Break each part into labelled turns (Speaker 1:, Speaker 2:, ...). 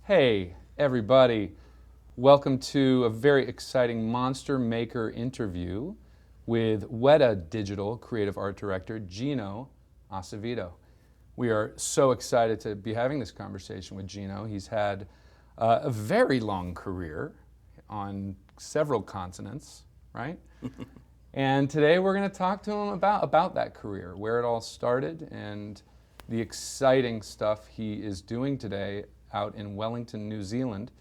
Speaker 1: Hey, everybody. Welcome to a very exciting Monster Maker interview with Weta Digital Creative Art Director Gino Acevedo. We are so excited to be having this conversation with Gino. He's had a very long career on several continents, right? And today we're going to talk to him about that career, where it all started, and the exciting stuff he is doing today out in Wellington, New Zealand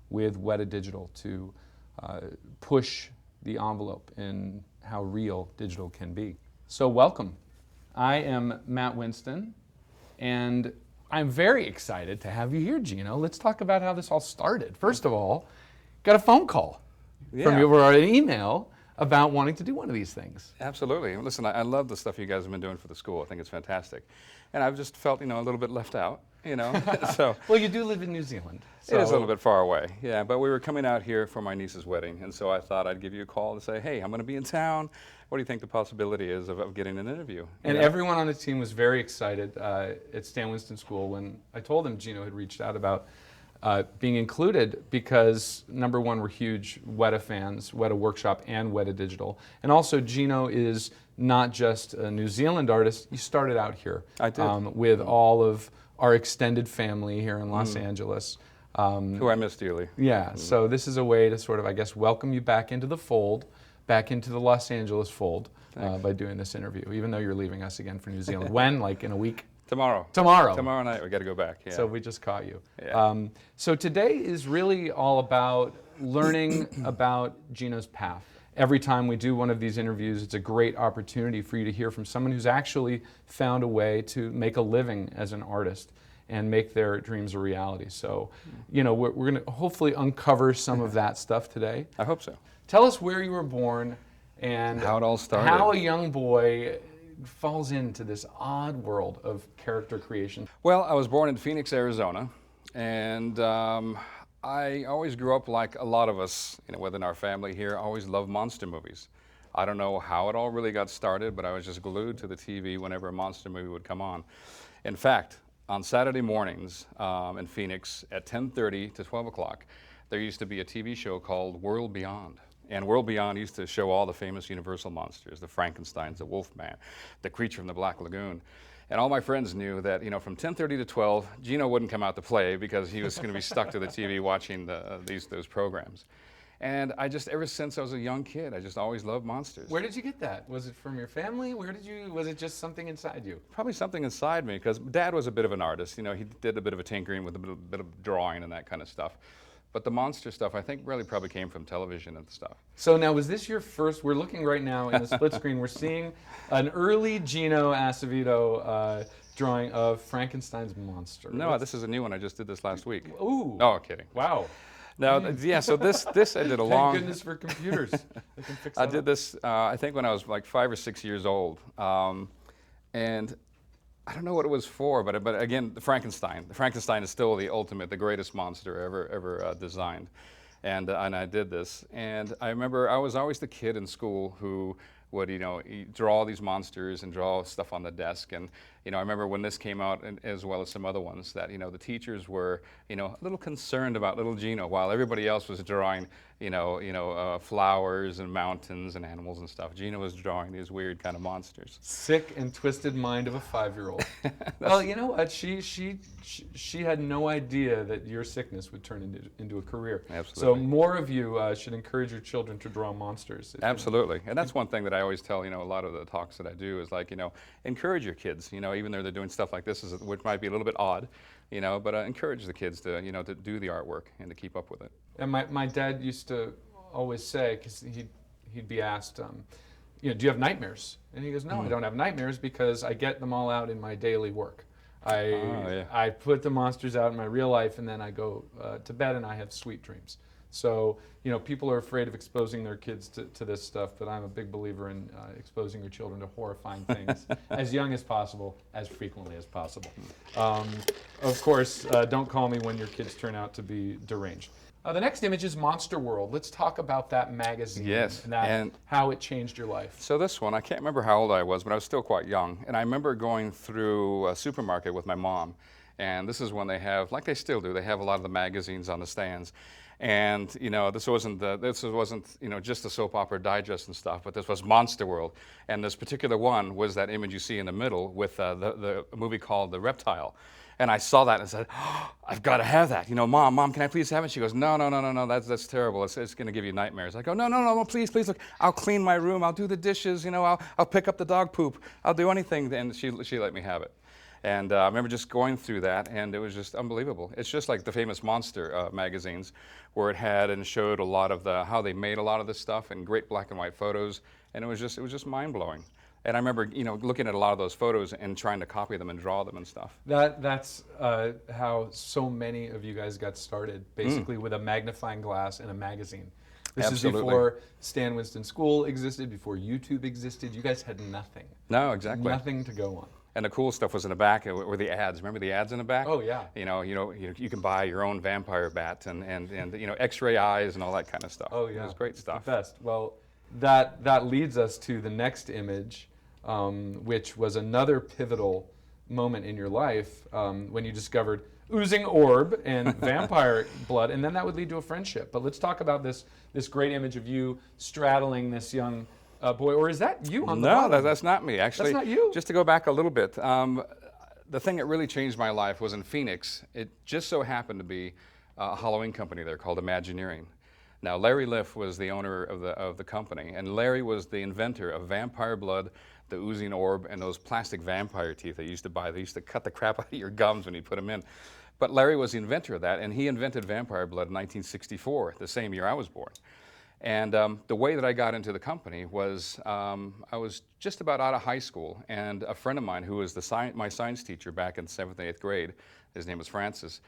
Speaker 1: with Weta Digital to push the envelope in how real digital can be. So welcome. I am Matt Winston, and I'm very excited to have you here, Gino. Let's talk about how this all started. First of all, got a phone call from you or an email about wanting to do one of these things.
Speaker 2: Absolutely. Listen, I love the stuff you guys have been doing for the school. I think it's fantastic. And I've just felt, a little bit left out, so.
Speaker 1: Well, you do live in New Zealand. So.
Speaker 2: It is a little bit far away, yeah. But we were coming out here for my niece's wedding, and so I thought I'd give you a call to say, hey, I'm going to be in town. What do you think the possibility is of getting an interview?
Speaker 1: And everyone on the team was very excited at Stan Winston School when I told them Gino had reached out about being included because, number one, we're huge Weta fans, Weta Workshop and Weta Digital. And also, Gino is not just a New Zealand artist. You started out here.
Speaker 2: I did.
Speaker 1: With all of our extended family here in Los Angeles.
Speaker 2: Who I miss dearly.
Speaker 1: Yeah, so this is a way to sort of, I guess, welcome you back into the fold, back into the Los Angeles fold by doing this interview, even though you're leaving us again for New Zealand. When? Like in a week?
Speaker 2: Tomorrow.
Speaker 1: Tomorrow
Speaker 2: night, we got to go back. Yeah.
Speaker 1: So we just caught you.
Speaker 2: Yeah.
Speaker 1: So today is really all about learning about Gino's path. Every time we do one of these interviews, it's a great opportunity for you to hear from someone who's actually found a way to make a living as an artist and make their dreams a reality. So, we're going to hopefully uncover some of that stuff today.
Speaker 2: I hope so.
Speaker 1: Tell us where you were born and
Speaker 2: how it all started.
Speaker 1: How a young boy falls into this odd world of character creation.
Speaker 2: Well, I was born in Phoenix, Arizona, and I always grew up like a lot of us, within our family here, always loved monster movies. I don't know how it all really got started, but I was just glued to the TV whenever a monster movie would come on. In fact, on Saturday mornings in Phoenix at 10:30 to 12 o'clock, there used to be a TV show called World Beyond. And World Beyond used to show all the famous Universal monsters, the Frankensteins, the Wolfman, the Creature from the Black Lagoon. And all my friends knew that, from 10:30 to 12, Gino wouldn't come out to play because he was going to be stuck to the TV watching those programs. And ever since I was a young kid, I just always loved monsters.
Speaker 1: Where did you get that? Was it from your family? Was it just something inside you?
Speaker 2: Probably something inside me, because Dad was a bit of an artist. He did a bit of a tinkering with a bit of drawing and that kind of stuff. But the monster stuff, I think, really probably came from television and stuff.
Speaker 1: So now, was this your first? We're looking right now in the split screen. We're seeing an early Gino Acevedo drawing of Frankenstein's monster.
Speaker 2: No, this is a new one. I just did this last week.
Speaker 1: Ooh.
Speaker 2: Oh, kidding.
Speaker 1: Wow.
Speaker 2: Now, yeah, so this I did a long...
Speaker 1: Thank goodness for computers. They can fix
Speaker 2: I
Speaker 1: that
Speaker 2: did
Speaker 1: up.
Speaker 2: this, I think, when I was like 5 or 6 years old. And I don't know what it was for, but again, Frankenstein. Frankenstein is still the ultimate, the greatest monster ever designed. And I did this. And I remember I was always the kid in school who would, draw these monsters and draw stuff on the desk. And, I remember when this came out, and as well as some other ones, that, the teachers were, a little concerned about little Gino, while everybody else was drawing, flowers and mountains and animals and stuff. Gino was drawing these weird kind of monsters.
Speaker 1: Sick and twisted mind of a 5-year-old. Well, you know what? She had no idea that your sickness would turn into a career.
Speaker 2: Absolutely.
Speaker 1: So more of you should encourage your children to draw monsters.
Speaker 2: Absolutely. And that's one thing that I always tell, a lot of the talks that I do is like, encourage your kids, even though they're doing stuff like this, which might be a little bit odd, but encourage the kids to, to do the artwork and to keep up with it.
Speaker 1: And my dad used to always say, because he'd be asked, do you have nightmares? And he goes, no, I don't have nightmares because I get them all out in my daily work. I put the monsters out in my real life, and then I go to bed and I have sweet dreams. So, people are afraid of exposing their kids to this stuff, but I'm a big believer in exposing your children to horrifying things as young as possible, as frequently as possible. Of course, don't call me when your kids turn out to be deranged. The next image is Monster World. Let's talk about that magazine.
Speaker 2: Yes,
Speaker 1: and how it changed your life.
Speaker 2: So this one, I can't remember how old I was, but I was still quite young. And I remember going through a supermarket with my mom, And this is when they have, like they still do, they have a lot of the magazines on the stands. And you know, this wasn't just the soap opera digest and stuff, but this was Monster World. And this particular one was that image you see in the middle with the movie called The Reptile. And I saw that and said, oh, I've got to have that. You know, Mom, can I please have it? She goes, no, that's terrible. It's going to give you nightmares. I go, no, please, look, I'll clean my room, I'll do the dishes, you know, I'll pick up the dog poop, I'll do anything. And she let me have it. And I remember just going through that, and it was just unbelievable. It's just like the famous Monster magazines, where it had and showed a lot of how they made a lot of this stuff in great black and white photos, and it was just mind-blowing. And I remember, you know, looking at a lot of those photos and trying to copy them and draw them and stuff.
Speaker 1: That's how so many of you guys got started, basically with a magnifying glass and a magazine. This
Speaker 2: Absolutely.
Speaker 1: is before Stan Winston School existed, before YouTube existed. You guys had nothing.
Speaker 2: No, exactly.
Speaker 1: Nothing to go on.
Speaker 2: And the cool stuff was in the back, were the ads. Remember the ads in the back?
Speaker 1: Oh yeah.
Speaker 2: You can buy your own vampire bat and you know, X-ray eyes and all that kind of stuff.
Speaker 1: Oh yeah.
Speaker 2: It was great stuff.
Speaker 1: The best. Well, that leads us to the next image, which was another pivotal moment in your life when you discovered oozing orb and vampire blood, and then that would lead to a friendship. But let's talk about this great image of you straddling this young boy, or is that you on the bottom?
Speaker 2: No, that's not me. Actually,
Speaker 1: that's not you.
Speaker 2: Just to go back a little bit, the thing that really changed my life was in Phoenix. It just so happened to be a Halloween company there called Imagineering. Now, Larry Liff was the owner of the company, and Larry was the inventor of vampire blood, the oozing orb, and those plastic vampire teeth they used to buy. They used to cut the crap out of your gums when you put them in. But Larry was the inventor of that, and he invented vampire blood in 1964, the same year I was born. And the way that I got into the company was I was just about out of high school, and a friend of mine who was my science teacher back in 7th and 8th grade, his name was Francis,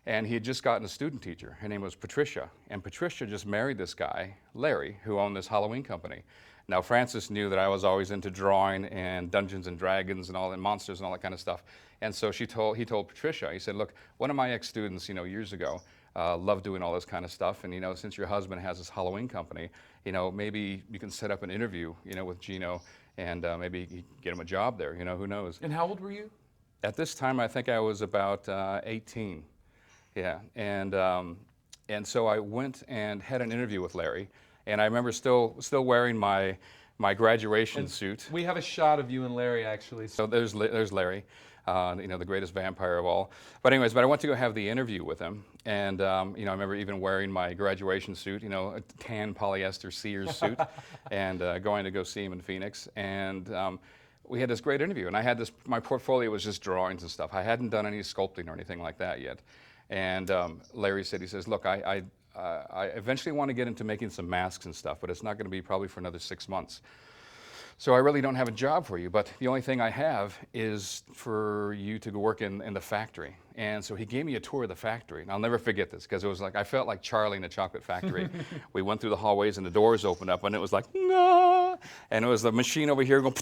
Speaker 2: and he had just gotten a student teacher. Her name was Patricia, and Patricia just married this guy, Larry, who owned this Halloween company. Now, Francis knew that I was always into drawing and Dungeons and Dragons and all that, monsters and all that kind of stuff. And so he told Patricia, he said, look, one of my ex-students, you know, years ago, loved doing all this kind of stuff, and you know, since your husband has this Halloween company, you know, maybe you can set up an interview, you know, with Geno, and maybe you get him a job there. You know, who knows?
Speaker 1: And how old were you?
Speaker 2: At this time, I think I was about 18. Yeah, and so I went and had an interview with Larry, and I remember still wearing my graduation suit.
Speaker 1: We have a shot of you and Larry, actually.
Speaker 2: So there's Larry. You know, the greatest vampire of all. But anyways, I went to go have the interview with him, and you know, I remember even wearing my graduation suit, you know, a tan polyester Sears suit, and going to go see him in Phoenix. And we had this great interview, and I had my portfolio was just drawings and stuff. I hadn't done any sculpting or anything like that yet. And Larry said, he says, look, I eventually want to get into making some masks and stuff, but it's not going to be probably for another 6 months. So I really don't have a job for you, but the only thing I have is for you to go work in the factory. And so he gave me a tour of the factory, and I'll never forget this, because it was like, I felt like Charlie in the chocolate factory. We went through the hallways, and the doors opened up, and it was like, no, and it was the machine over here going,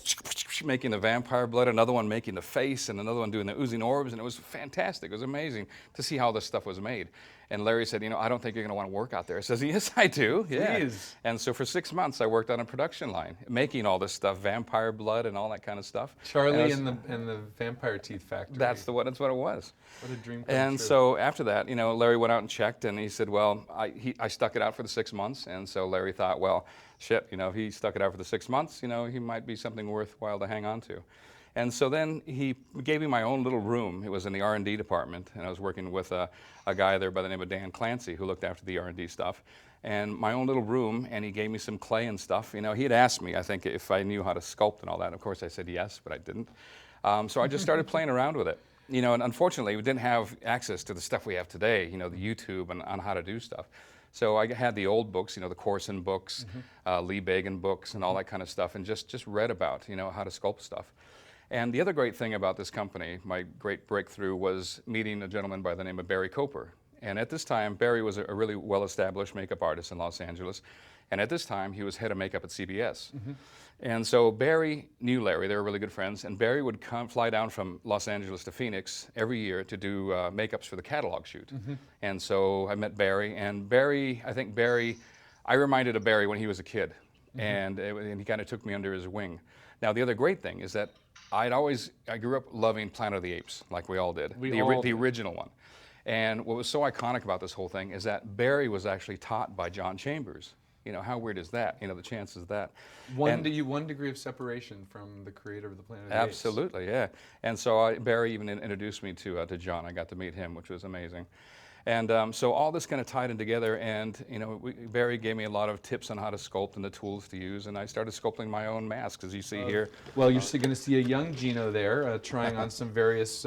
Speaker 2: making the vampire blood, another one making the face, and another one doing the oozing orbs, and it was fantastic. It was amazing to see how this stuff was made. And Larry said, you know, I don't think you're going to want to work out there. I says, yes, I do. Yeah.
Speaker 1: Please.
Speaker 2: And so for 6 months, I worked on a production line, making all this stuff, vampire blood and all that kind of stuff.
Speaker 1: Charlie and the vampire teeth factory.
Speaker 2: That's what it was.
Speaker 1: What a dream come
Speaker 2: And
Speaker 1: true.
Speaker 2: so after that, you know, Larry went out and checked, and he said, well, I stuck it out for the 6 months. And so Larry thought, well, shit, you know, if he stuck it out for the 6 months, you know, he might be something worthwhile to hang on to. And so then he gave me my own little room. It was in the R&D department, and I was working with a guy there by the name of Dan Clancy, who looked after the R&D stuff. And my own little room, and he gave me some clay and stuff. You know, he had asked me, I think, if I knew how to sculpt and all that. Of course, I said yes, but I didn't. So I just started playing around with it. You know, and unfortunately, we didn't have access to the stuff we have today, you know, the YouTube and on how to do stuff. So I had the old books, you know, the Corson books, Lee Bagan books, and all that kind of stuff, and just read about, you know, how to sculpt stuff. And the other great thing about this company, my great breakthrough, was meeting a gentleman by the name of Barry Coper. And at this time, Barry was a really well-established makeup artist in Los Angeles. And at this time, he was head of makeup at CBS. And so Barry knew Larry. They were really good friends. And Barry would fly down from Los Angeles to Phoenix every year to do makeups for the catalog shoot. And so I met Barry. And Barry, I reminded of Barry when he was a kid. And he kind of took me under his wing. Now, the other great thing is that I grew up loving Planet of the Apes, like we all did,
Speaker 1: We
Speaker 2: the,
Speaker 1: all
Speaker 2: the
Speaker 1: did.
Speaker 2: original one. And what was so iconic about this whole thing is that Barry was actually taught by John Chambers. You know, how weird is that? You know, the chances of that.
Speaker 1: One degree of separation from the creator of the Planet of the Apes.
Speaker 2: Absolutely, yeah. And so Barry even introduced me to John. I got to meet him, which was amazing. And so all this kind of tied in together, and you know, Barry gave me a lot of tips on how to sculpt and the tools to use, and I started sculpting my own masks, as you see here.
Speaker 1: Well, you're going to see a young Gino there trying on some various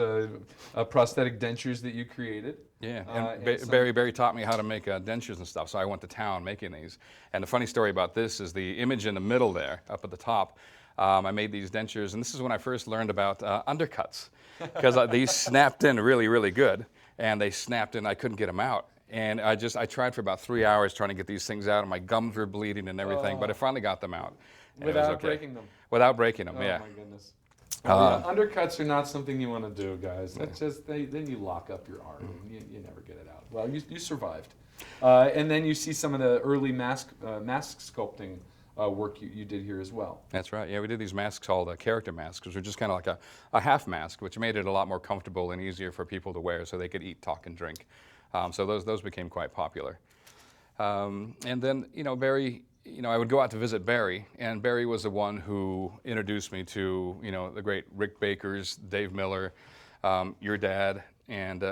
Speaker 1: prosthetic dentures that you created.
Speaker 2: Yeah, and Barry taught me how to make dentures and stuff, so I went to town making these. And the funny story about this is the image in the middle there, up at the top. I made these dentures, and this is when I first learned about undercuts, because these snapped in really, really good, and they snapped in, I couldn't get them out. And I tried for about 3 hours trying to get these things out, and my gums were bleeding and everything, but I finally got them out.
Speaker 1: Without breaking them?
Speaker 2: Without breaking them, yeah.
Speaker 1: Oh my goodness. Yeah, undercuts are not something you want to do, guys. That's just then you lock up your arm and you never get it out. Well, you survived, and then you see some of the early mask sculpting work you did here as well.
Speaker 2: That's right. Yeah, we did these masks called character masks, which were just kind of like a half mask, which made it a lot more comfortable and easier for people to wear, so they could eat, talk, and drink. So those became quite popular. And then Barry. I would go out to visit Barry, and Barry was the one who introduced me to, the great Rick Bakers, Dave Miller, your dad, and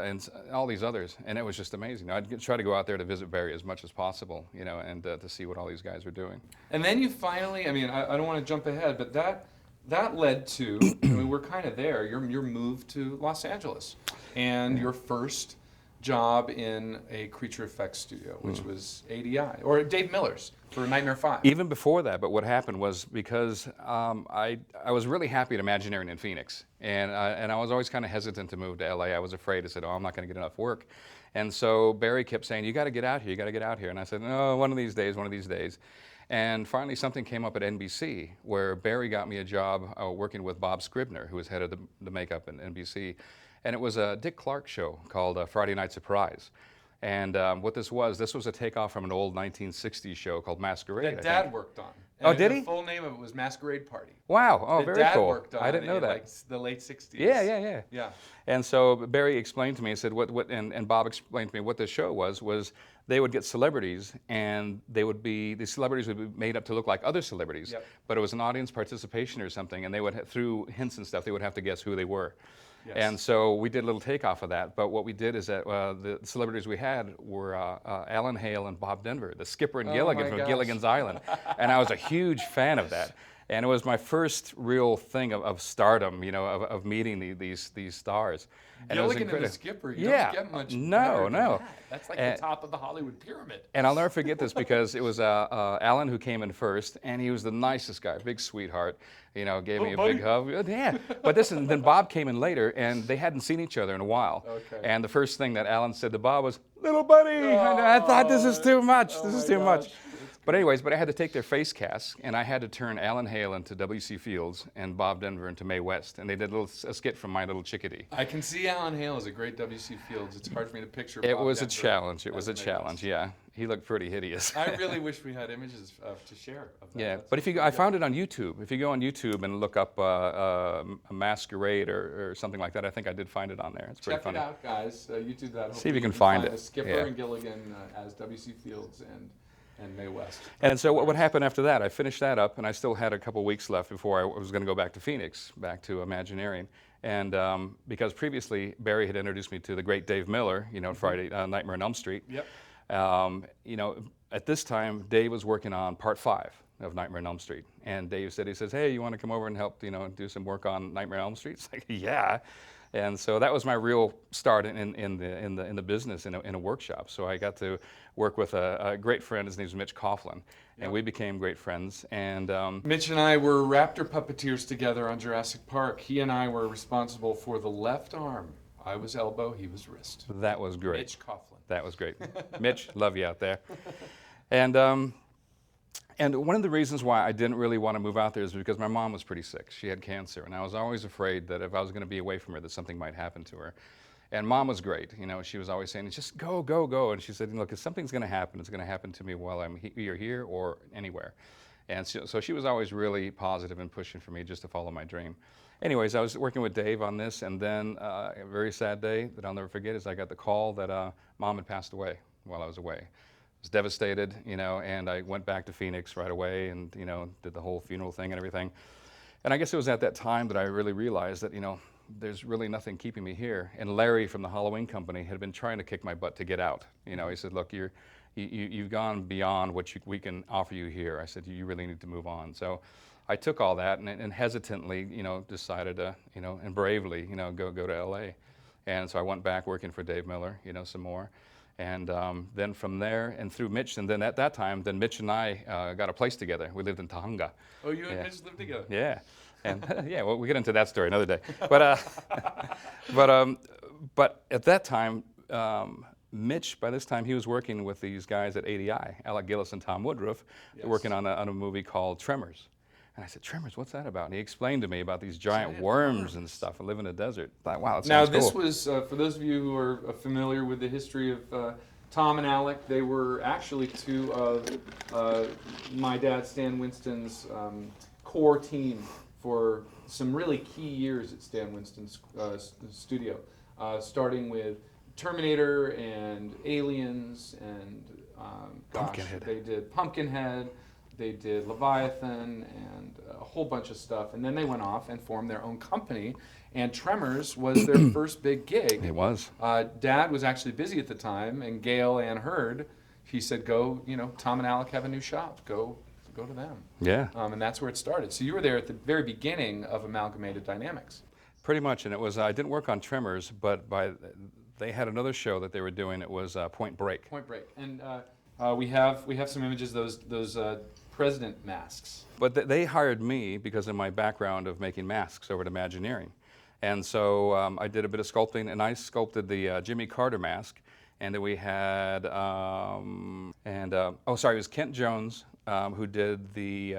Speaker 2: all these others. And it was just amazing. I'd try to go out there to visit Barry as much as possible, and to see what all these guys were doing.
Speaker 1: And then you finally, I don't want to jump ahead, but that led to, we're kind of there, your move to Los Angeles, and your first job in a creature effects studio, which was ADI, or Dave Miller's for Nightmare 5.
Speaker 2: Even before that, but what happened was because I was really happy at Imagineering in Phoenix, and I was always kind of hesitant to move to LA. I was afraid. I said, I'm not going to get enough work. And so Barry kept saying, you got to get out here, you got to get out here. And I said, no, one of these days. And finally something came up at NBC where Barry got me a job working with Bob Scribner, who was head of the makeup at NBC. And it was a Dick Clark show called Friday Night Surprise. And what this was a takeoff from an old 1960s show called Masquerade.
Speaker 1: That Dad worked on.
Speaker 2: Oh, did he?
Speaker 1: The full name of it was Masquerade Party.
Speaker 2: Wow. Oh, very
Speaker 1: Dad
Speaker 2: cool.
Speaker 1: worked on
Speaker 2: I didn't know that.
Speaker 1: Like the late 60s.
Speaker 2: Yeah. And so Barry explained to me, he said, and Bob explained to me what this show was they would get celebrities, and the celebrities would be made up to look like other celebrities.
Speaker 1: Yep.
Speaker 2: But it was an audience participation or something, and they would, through hints and stuff, they would have to guess who they were.
Speaker 1: Yes.
Speaker 2: And so we did a little takeoff of that, but what we did is that the celebrities we had were Alan Hale and Bob Denver, the Skipper and Gilligan from Gilligan's Island, and I was a huge fan of that. And it was my first real thing of stardom, of meeting these stars. And
Speaker 1: Gilligan
Speaker 2: it was
Speaker 1: and the Skipper, you
Speaker 2: yeah.
Speaker 1: don't get much
Speaker 2: No.
Speaker 1: better than that. That's like the top of the Hollywood pyramid.
Speaker 2: And I'll never forget this because it was Alan who came in first, and he was the nicest guy, big sweetheart. Gave me a big hug. Yeah. But then Bob came in later, and they hadn't seen each other in a while.
Speaker 1: Okay.
Speaker 2: And the first thing that Alan said to Bob was, "Little buddy," and I thought, this is too much. This is too much. But anyways, I had to take their face casts, and I had to turn Alan Hale into W.C. Fields and Bob Denver into Mae West, and they did a skit from My Little Chickadee.
Speaker 1: I can see Alan Hale as a great W.C. Fields. It's hard for me to picture
Speaker 2: It
Speaker 1: Bob
Speaker 2: was
Speaker 1: Denver
Speaker 2: a challenge. It was a
Speaker 1: as Mae
Speaker 2: challenge,
Speaker 1: West.
Speaker 2: yeah. He looked pretty hideous.
Speaker 1: I really wish we had images to share of that.
Speaker 2: Yeah,
Speaker 1: That's
Speaker 2: but I found it on YouTube. If you go on YouTube and look up a Masquerade or something like that, I think I did find it on there. It's pretty funny.
Speaker 1: Check it out, guys. YouTube that.
Speaker 2: See if you can find it.
Speaker 1: The Skipper
Speaker 2: Yeah.
Speaker 1: and Gilligan as W.C. Fields and Mae West.
Speaker 2: And so what happened after that, I finished that up, and I still had a couple weeks left before I was going to go back to Phoenix, back to Imagineering. And because previously Barry had introduced me to the great Dave Miller, Friday Nightmare on Elm Street.
Speaker 1: Yep.
Speaker 2: At this time, Dave was working on part 5 of Nightmare on Elm Street. And Dave said, hey, you want to come over and help, do some work on Nightmare on Elm Street? It's like, yeah. And so that was my real start in the business in a workshop. So I got to work with a great friend. His name's Mitch Coughlin, and we became great friends. And
Speaker 1: Mitch and I were raptor puppeteers together on Jurassic Park. He and I were responsible for the left arm. I was elbow, he was wrist.
Speaker 2: that was great.
Speaker 1: Mitch Coughlin.
Speaker 2: That was great. Mitch, love you out there. And one of the reasons why I didn't really want to move out there is because my mom was pretty sick. She had cancer, and I was always afraid that if I was going to be away from her, that something might happen to her. And Mom was great. She was always saying, just go, go, go. And she said, look, if something's going to happen, it's going to happen to me while I'm either here or anywhere. And so she was always really positive and pushing for me just to follow my dream. anyways, I was working with Dave on this, and then a very sad day that I'll never forget is I got the call that Mom had passed away while I was away. I was devastated, you know, and I went back to Phoenix right away and, you know, did the whole funeral thing and everything. And I guess it was at that time that I really realized that, you know, there's really nothing keeping me here. And Larry from the Halloween company had been trying to kick my butt to get out. You know, he said, look, you've gone beyond what we can offer you here. I said, you really need to move on. So I took all that and hesitantly, you know, decided to, you know, and bravely, you know, go to LA. And so I went back working for Dave Miller, you know, some more. And then from there and through Mitch, and then at that time, then Mitch and I got a place together. We lived in Tahunga.
Speaker 1: Oh, you and Mitch lived together?
Speaker 2: Yeah. And yeah, well, we'll get into that story another day. But at that time, Mitch, by this time, he was working with these guys at ADI, Alec Gillis and Tom Woodruff,
Speaker 1: yes.
Speaker 2: working on a movie called Tremors. And I said, Tremors, what's that about? And he explained to me about these giant worms and stuff that live in the desert. I thought, wow, that sounds cool.
Speaker 1: Now, this was, for those of you who are familiar with the history of Tom and Alec, they were actually two of my dad, Stan Winston's core team for some really key years at Stan Winston's studio, starting with Terminator and Aliens and
Speaker 2: Pumpkinhead.
Speaker 1: They did Pumpkinhead, they did Leviathan and a whole bunch of stuff, and then they went off and formed their own company, and Tremors was their first big gig.
Speaker 2: It was.
Speaker 1: Dad was actually busy at the time, and Gail Ann Hurd, he said, go, you know, Tom and Alec have a new shop, go to them.
Speaker 2: Yeah.
Speaker 1: And that's where it started. So you were there at the very beginning of Amalgamated Dynamics.
Speaker 2: Pretty much, and it was, I didn't work on Tremors, but they had another show that they were doing. It was Point Break.
Speaker 1: Point Break. And we have some images, those president masks.
Speaker 2: But they hired me because of my background of making masks over at Imagineering. And so I did a bit of sculpting, and I sculpted the Jimmy Carter mask. And then we had, it was Kent Jones who did the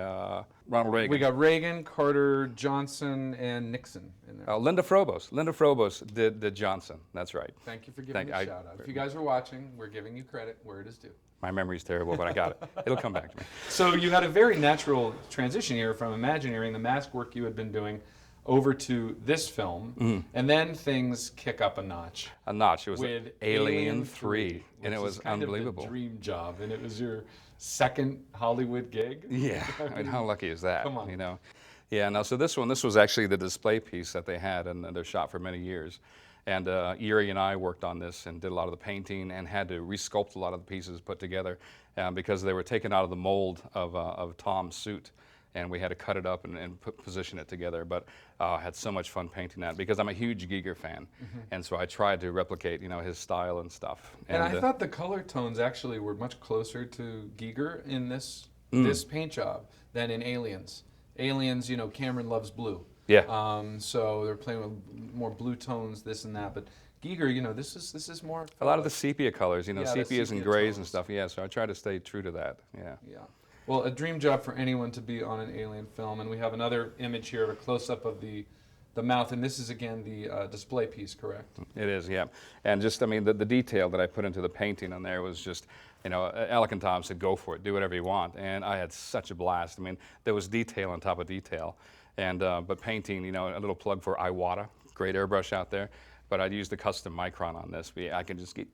Speaker 2: Ronald Reagan.
Speaker 1: We got Reagan, Carter, Johnson, and Nixon in there.
Speaker 2: Linda Frobos did Johnson. That's right.
Speaker 1: Thank you for giving me a shout out. If you guys are watching, we're giving you credit where it is due.
Speaker 2: My memory's terrible, but I got it. It'll come back to me.
Speaker 1: So you had a very natural transition here from Imagineering, the mask work you had been doing, over to this film, and then things kick up a notch.
Speaker 2: It was
Speaker 1: with
Speaker 2: Alien 3, and it was unbelievable.
Speaker 1: Of the dream job, and it was your second Hollywood gig.
Speaker 2: Yeah, I mean, how lucky is that?
Speaker 1: Come on.
Speaker 2: You know. Yeah. No. So this was actually the display piece that they had, and they're shot for many years. And Erie and I worked on this and did a lot of the painting and had to resculpt a lot of the pieces put together because they were taken out of the mold of Tom's suit. And we had to cut it up and position it together. But I had so much fun painting that because I'm a huge Giger fan. And so I tried to replicate, you know, his style and stuff.
Speaker 1: And I thought the color tones actually were much closer to Giger in this paint job than in Aliens. Aliens, you know, Cameron loves blue.
Speaker 2: Yeah.
Speaker 1: So they're playing with more blue tones, this and that. But Giger, you know, this is more...
Speaker 2: A lot of the sepia colors, you know,
Speaker 1: Yeah,
Speaker 2: sepias and
Speaker 1: sepia
Speaker 2: grays
Speaker 1: tones.
Speaker 2: and stuff. Yeah, so I try to stay true to that. Yeah.
Speaker 1: Yeah. Well, a dream job for anyone to be on an Alien film. And we have another image here of a close-up of the mouth. And this is, again, the display piece, correct?
Speaker 2: It is, yeah. And just, I mean, the detail that I put into the painting on there was just, you know, Alec and Tom said, go for it, do whatever you want. And I had such a blast. I mean, there was detail on top of detail. And, but painting, you know, a little plug for Iwata, great airbrush out there. But I'd used the custom micron on this. I can just get...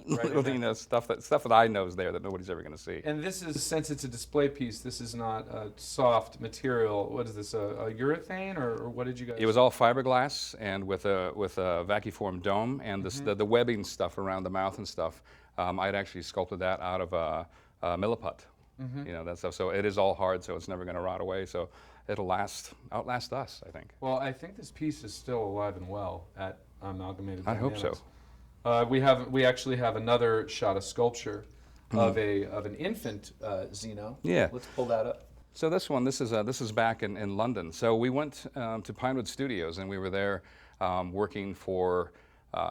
Speaker 2: Little, you know, stuff that I know is there that nobody's ever going to see.
Speaker 1: And this is, since it's a display piece, this is not a soft material. What is this, a urethane, or what did you guys?
Speaker 2: It was all fiberglass and with a vacuform dome, and the webbing stuff around the mouth and stuff. I'd actually sculpted that out of a milliput. You know, that stuff. So it is all hard, so it's never going to rot away. So it'll outlast us, I think.
Speaker 1: Well, I think this piece is still alive and well at Amalgamated
Speaker 2: I
Speaker 1: Dynamics.
Speaker 2: hope so.
Speaker 1: We actually have another shot of sculpture of an infant Geno.
Speaker 2: Yeah.
Speaker 1: Let's pull that up.
Speaker 2: So this is back in London. So we went to Pinewood Studios, and we were there working for.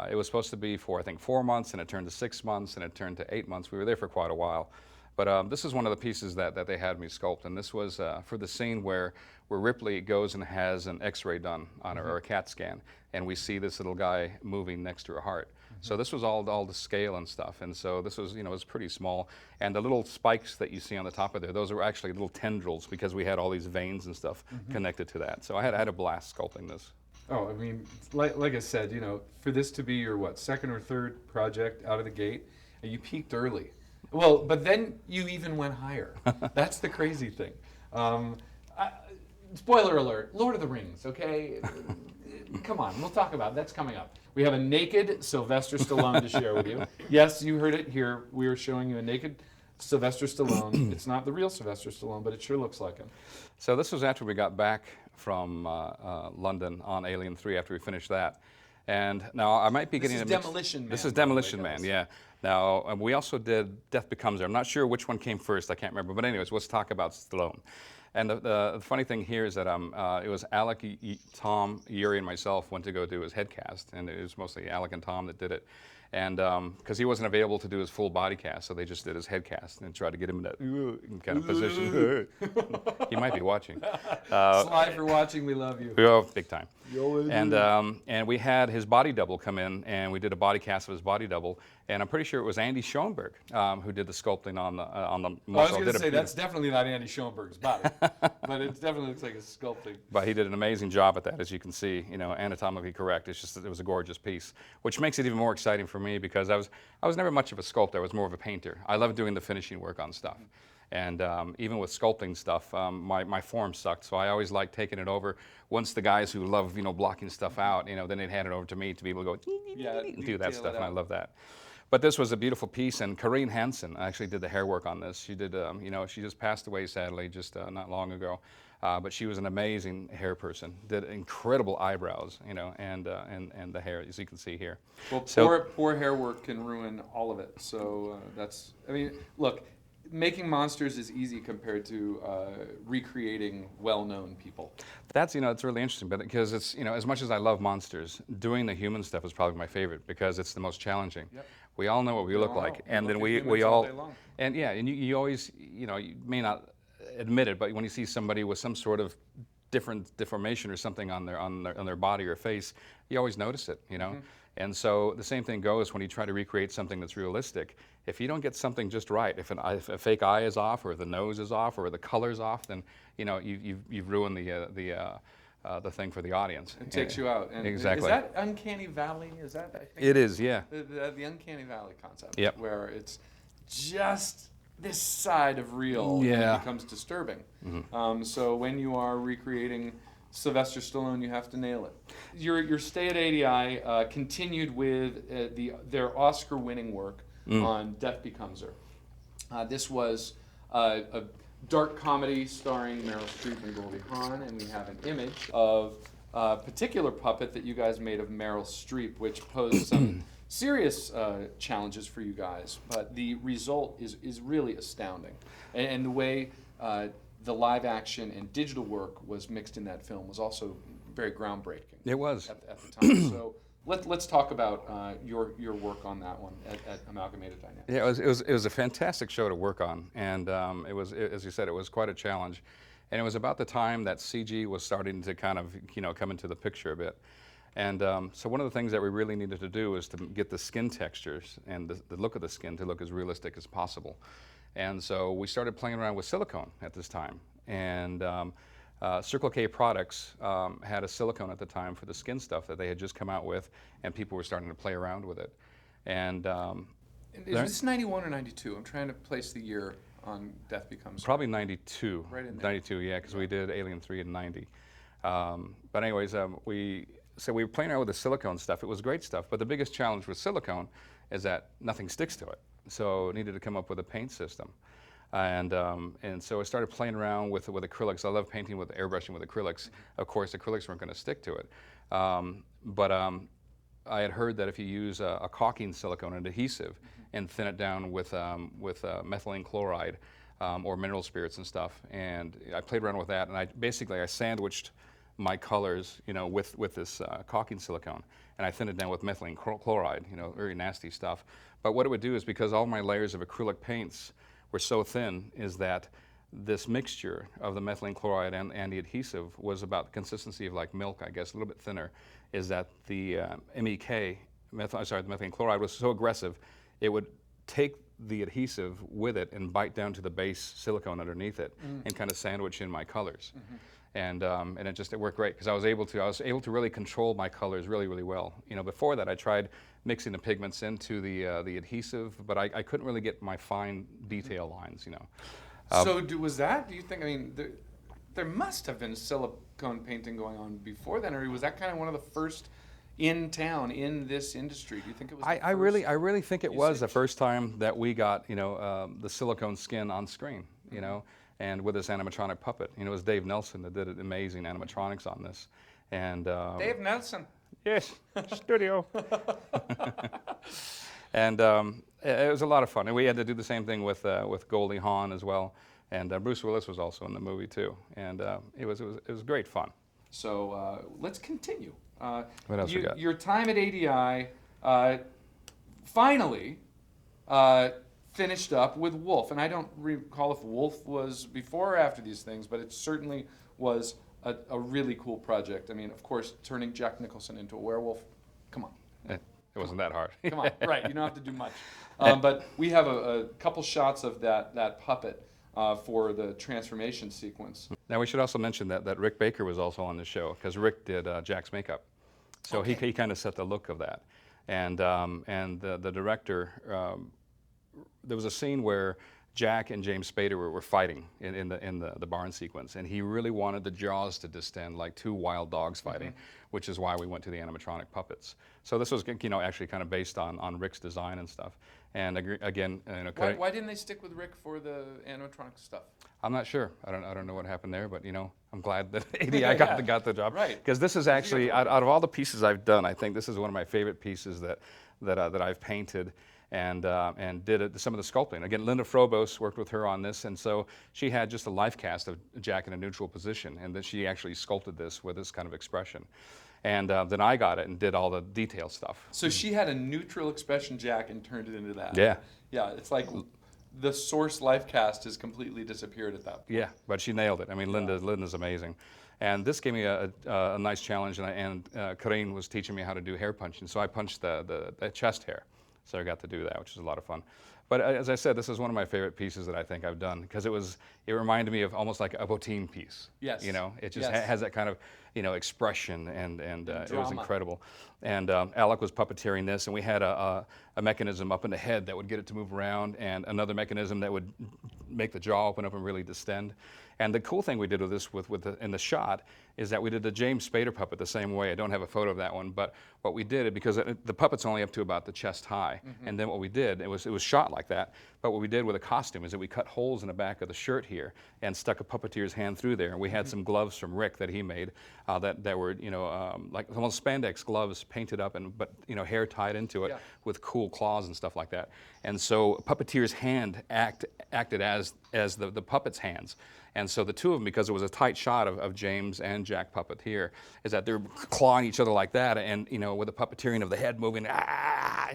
Speaker 2: It was supposed to be for, I think, 4 months, and it turned to 6 months, and it turned to 8 months. We were there for quite a while. But this is one of the pieces that they had me sculpt, and this was for the scene where Ripley goes and has an X-ray done on her, or a CAT scan, and we see this little guy moving next to her heart. So this was all the scale and stuff, and so this was, you know, it was pretty small. And the little spikes that you see on the top of there, those are actually little tendrils because we had all these veins and stuff connected to that. So I had a blast sculpting this.
Speaker 1: Oh, I mean, like I said, you know, for this to be your, what, second or third project out of the gate, and you peaked early. Well, but then you even went higher. That's the crazy thing. Spoiler alert, Lord of the Rings, okay? Come on, we'll talk about it. That's coming up. We have a naked Sylvester Stallone to share with you. Yes, you heard it here. We are showing you a naked Sylvester Stallone. It's not the real Sylvester Stallone, but it sure looks like him.
Speaker 2: So this was after we got back from London on Alien 3 after we finished that. And now I might be getting a mix.
Speaker 1: Demolition Man.
Speaker 2: This is Demolition Man, yeah. Now we also did Death Becomes Her. I'm not sure which one came first. I can't remember. But anyways, let's talk about Stallone. And the funny thing here is that it was Alec, Tom, Yuri, and myself went to go do his head cast, and it was mostly Alec and Tom that did it. And because he wasn't available to do his full body cast, so they just did his head cast and tried to get him in that kind of position. He might be watching.
Speaker 1: Sly, for watching, we love you.
Speaker 2: Oh, big time. And we had his body double come in, and we did a body cast of his body double. And I'm pretty sure it was Andy Schoenberg who did the sculpting on the muscle.
Speaker 1: Well, I was going to say, that's definitely not Andy Schoenberg's body, but it definitely looks like a sculpting.
Speaker 2: But he did an amazing job at that, as you can see, you know, anatomically correct. It's just that it was a gorgeous piece, which makes it even more exciting for me because I was never much of a sculptor. I was more of a painter. I love doing the finishing work on stuff. And even with sculpting stuff, my form sucked, so I always liked taking it over. Once the guys who love, you know, blocking stuff out, you know, then they'd hand it over to me to be able to go and do that stuff, and I love that. But this was a beautiful piece, and Corinne Hansen actually did the hair work on this. She did, you know, she just passed away sadly, just not long ago. But she was an amazing hair person. Did incredible eyebrows, you know, and the hair, as you can see here.
Speaker 1: Well, so, poor hair work can ruin all of it. So that's, I mean, look, making monsters is easy compared to recreating well-known people.
Speaker 2: That's, you know, it's really interesting, but because it's, you know, as much as I love monsters, doing the human stuff is probably my favorite because it's the most challenging. Yep. We all know what we look like, and then we all, and yeah, and you always, you know, you may not admit it, but when you see somebody with some sort of different deformation or something on their body or face, you always notice it, you know. And so the same thing goes when you try to recreate something that's realistic. If you don't get something just right, if a fake eye is off, or the nose is off, or the color's off, then you know you've ruined the thing for the audience.
Speaker 1: It takes you out. And
Speaker 2: exactly.
Speaker 1: Is that Uncanny Valley? Is that? I think
Speaker 2: it is, yeah.
Speaker 1: The Uncanny Valley concept,
Speaker 2: yep.
Speaker 1: Where it's just this side of real becomes disturbing. So when you are recreating Sylvester Stallone, you have to nail it. Your stay at ADI continued with their Oscar-winning work on Death Becomes Her. This was a dark comedy starring Meryl Streep and Goldie Hawn, and we have an image of a particular puppet that you guys made of Meryl Streep, which posed some serious challenges for you guys, but the result is really astounding. And the way the live action and digital work was mixed in that film was also very groundbreaking.
Speaker 2: It was.
Speaker 1: At the time. So let's talk about your work on that one at Amalgamated Dynamics.
Speaker 2: Yeah, it was a fantastic show to work on, and as you said, it was quite a challenge. And it was about the time that CG was starting to kind of, you know, come into the picture a bit. And so one of the things that we really needed to do was to get the skin textures and the look of the skin to look as realistic as possible. And so we started playing around with silicone at this time. And Circle K Products had a silicone at the time for the skin stuff that they had just come out with, and people were starting to play around with it. And
Speaker 1: is this 91 or 92? I'm trying to place the year on Death Becomes Her.
Speaker 2: Probably 92.
Speaker 1: Right in there.
Speaker 2: 92, yeah, because we did Alien 3 in 90. But anyways, we were playing around with the silicone stuff. It was great stuff, but the biggest challenge with silicone is that nothing sticks to it. So I needed to come up with a paint system. And so I started playing around with acrylics. I love painting with airbrushing with acrylics. Of course, acrylics weren't going to stick to it. But I had heard that if you use a caulking silicone, an adhesive, and thin it down with methylene chloride or mineral spirits and stuff, and I played around with that, and I sandwiched my colors, you know, with this caulking silicone, and I thinned it down with methylene chloride, you know, very nasty stuff. But what it would do is, because all my layers of acrylic paints were so thin, is that this mixture of the methylene chloride and the adhesive was about the consistency of like milk, I guess, a little bit thinner, is that the MEK methylene chloride was so aggressive, it would take the adhesive with it and bite down to the base silicone underneath it and kind of sandwich in my colors. And it worked great because I was able to really control my colors really, really well. Before that I tried mixing the pigments into the adhesive, but I couldn't really get my fine detail lines.
Speaker 1: So do you think, I mean, there must have been silicone painting going on before then, or was that kind of one of the first in town in this industry? Do you think it was?
Speaker 2: I really think it was the first time that we got the silicone skin on screen. And with this animatronic puppet. It was Dave Nelson that did amazing animatronics on this. And
Speaker 1: Dave Nelson.
Speaker 2: Yes, studio. And it was a lot of fun. And we had to do the same thing with Goldie Hawn as well. And Bruce Willis was also in the movie too. And it was great fun.
Speaker 1: So let's continue.
Speaker 2: What else we got?
Speaker 1: Your time at ADI finally finished up with Wolf, and I don't recall if Wolf was before or after these things, but it certainly was a really cool project. I mean, of course, turning Jack Nicholson into a werewolf, come on.
Speaker 2: It wasn't that hard.
Speaker 1: Come on, right, you don't have to do much. But we have a couple shots of that puppet for the transformation sequence.
Speaker 2: Now we should also mention that Rick Baker was also on the show, because Rick did Jack's makeup. So
Speaker 1: okay.
Speaker 2: he kind of set the look of that. And the director, there was a scene where Jack and James Spader were fighting in the barn sequence, and he really wanted the jaws to distend like two wild dogs fighting, which is why we went to the animatronic puppets. So this was actually kind of based on Rick's design and stuff. And again,
Speaker 1: why didn't they stick with Rick for the animatronic stuff?
Speaker 2: I'm not sure. I don't know what happened there, but I'm glad that ADI got the job.
Speaker 1: Right.
Speaker 2: Because this is actually out of all the pieces I've done, I think this is one of my favorite pieces that I've painted. And did some of the sculpting. Again, Linda Frobos worked with her on this, and so she had just a life cast of Jack in a neutral position, and then she actually sculpted this with this kind of expression. And then I got it and did all the detail stuff.
Speaker 1: So she had a neutral expression Jack and turned it into that.
Speaker 2: Yeah.
Speaker 1: Yeah, it's like the source life cast has completely disappeared at that point.
Speaker 2: Yeah, but she nailed it. I mean, Linda's amazing. And this gave me a nice challenge, and Corinne was teaching me how to do hair punching, so I punched the chest hair. So I got to do that, which was a lot of fun. But as I said, this is one of my favorite pieces that I think I've done, because it reminded me of almost like a Botein piece.
Speaker 1: Yes.
Speaker 2: It just has that kind of expression, and it was incredible. And Alec was puppeteering this, and we had a mechanism up in the head that would get it to move around, and another mechanism that would make the jaw open up and really distend. And the cool thing we did with this, in the shot, is that we did the James Spader puppet the same way. I don't have a photo of that one, but what we did, because the puppet's only up to about the chest high, and then what we did, it was shot like that, but what we did with a costume is that we cut holes in the back of the shirt here and stuck a puppeteer's hand through there. And we had some gloves from Rick that he made that were, like almost spandex gloves painted up, but hair tied into it with cool claws and stuff like that. And so puppeteer's hand acted as the puppet's hands. And so the two of them, because it was a tight shot of James and Jack puppet here, is that they're clawing each other like that, and with the puppeteering of the head moving,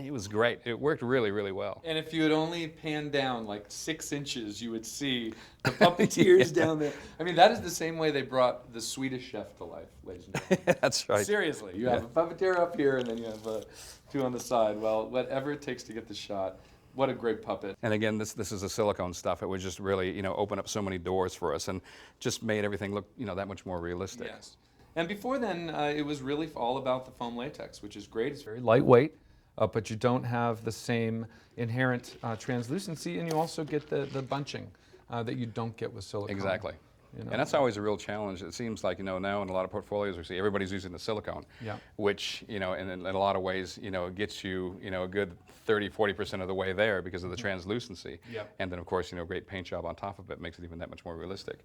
Speaker 2: it was great. It worked really, really well.
Speaker 1: And if you had only panned down like 6 inches, you would see the puppeteers down there. I mean, that is the same way they brought the Swedish Chef to life, ladies and gentlemen.
Speaker 2: That's right.
Speaker 1: Seriously, you have a puppeteer up here, and then you have 2 on the side. Well, whatever it takes to get the shot. What a great puppet.
Speaker 2: And again, this is the silicone stuff. It would just really, open up so many doors for us, and just made everything look, that much more realistic.
Speaker 1: Yes. And before then, it was really all about the foam latex, which is great. It's very lightweight, but you don't have the same inherent translucency, and you also get the bunching that you don't get with silicone.
Speaker 2: Exactly. And that's always a real challenge. It seems like, now in a lot of portfolios we see everybody's using the silicone, which, in a lot of ways, gets you, a good 30-40% of the way there because of the translucency. And then, of course, great paint job on top of it makes it even that much more realistic.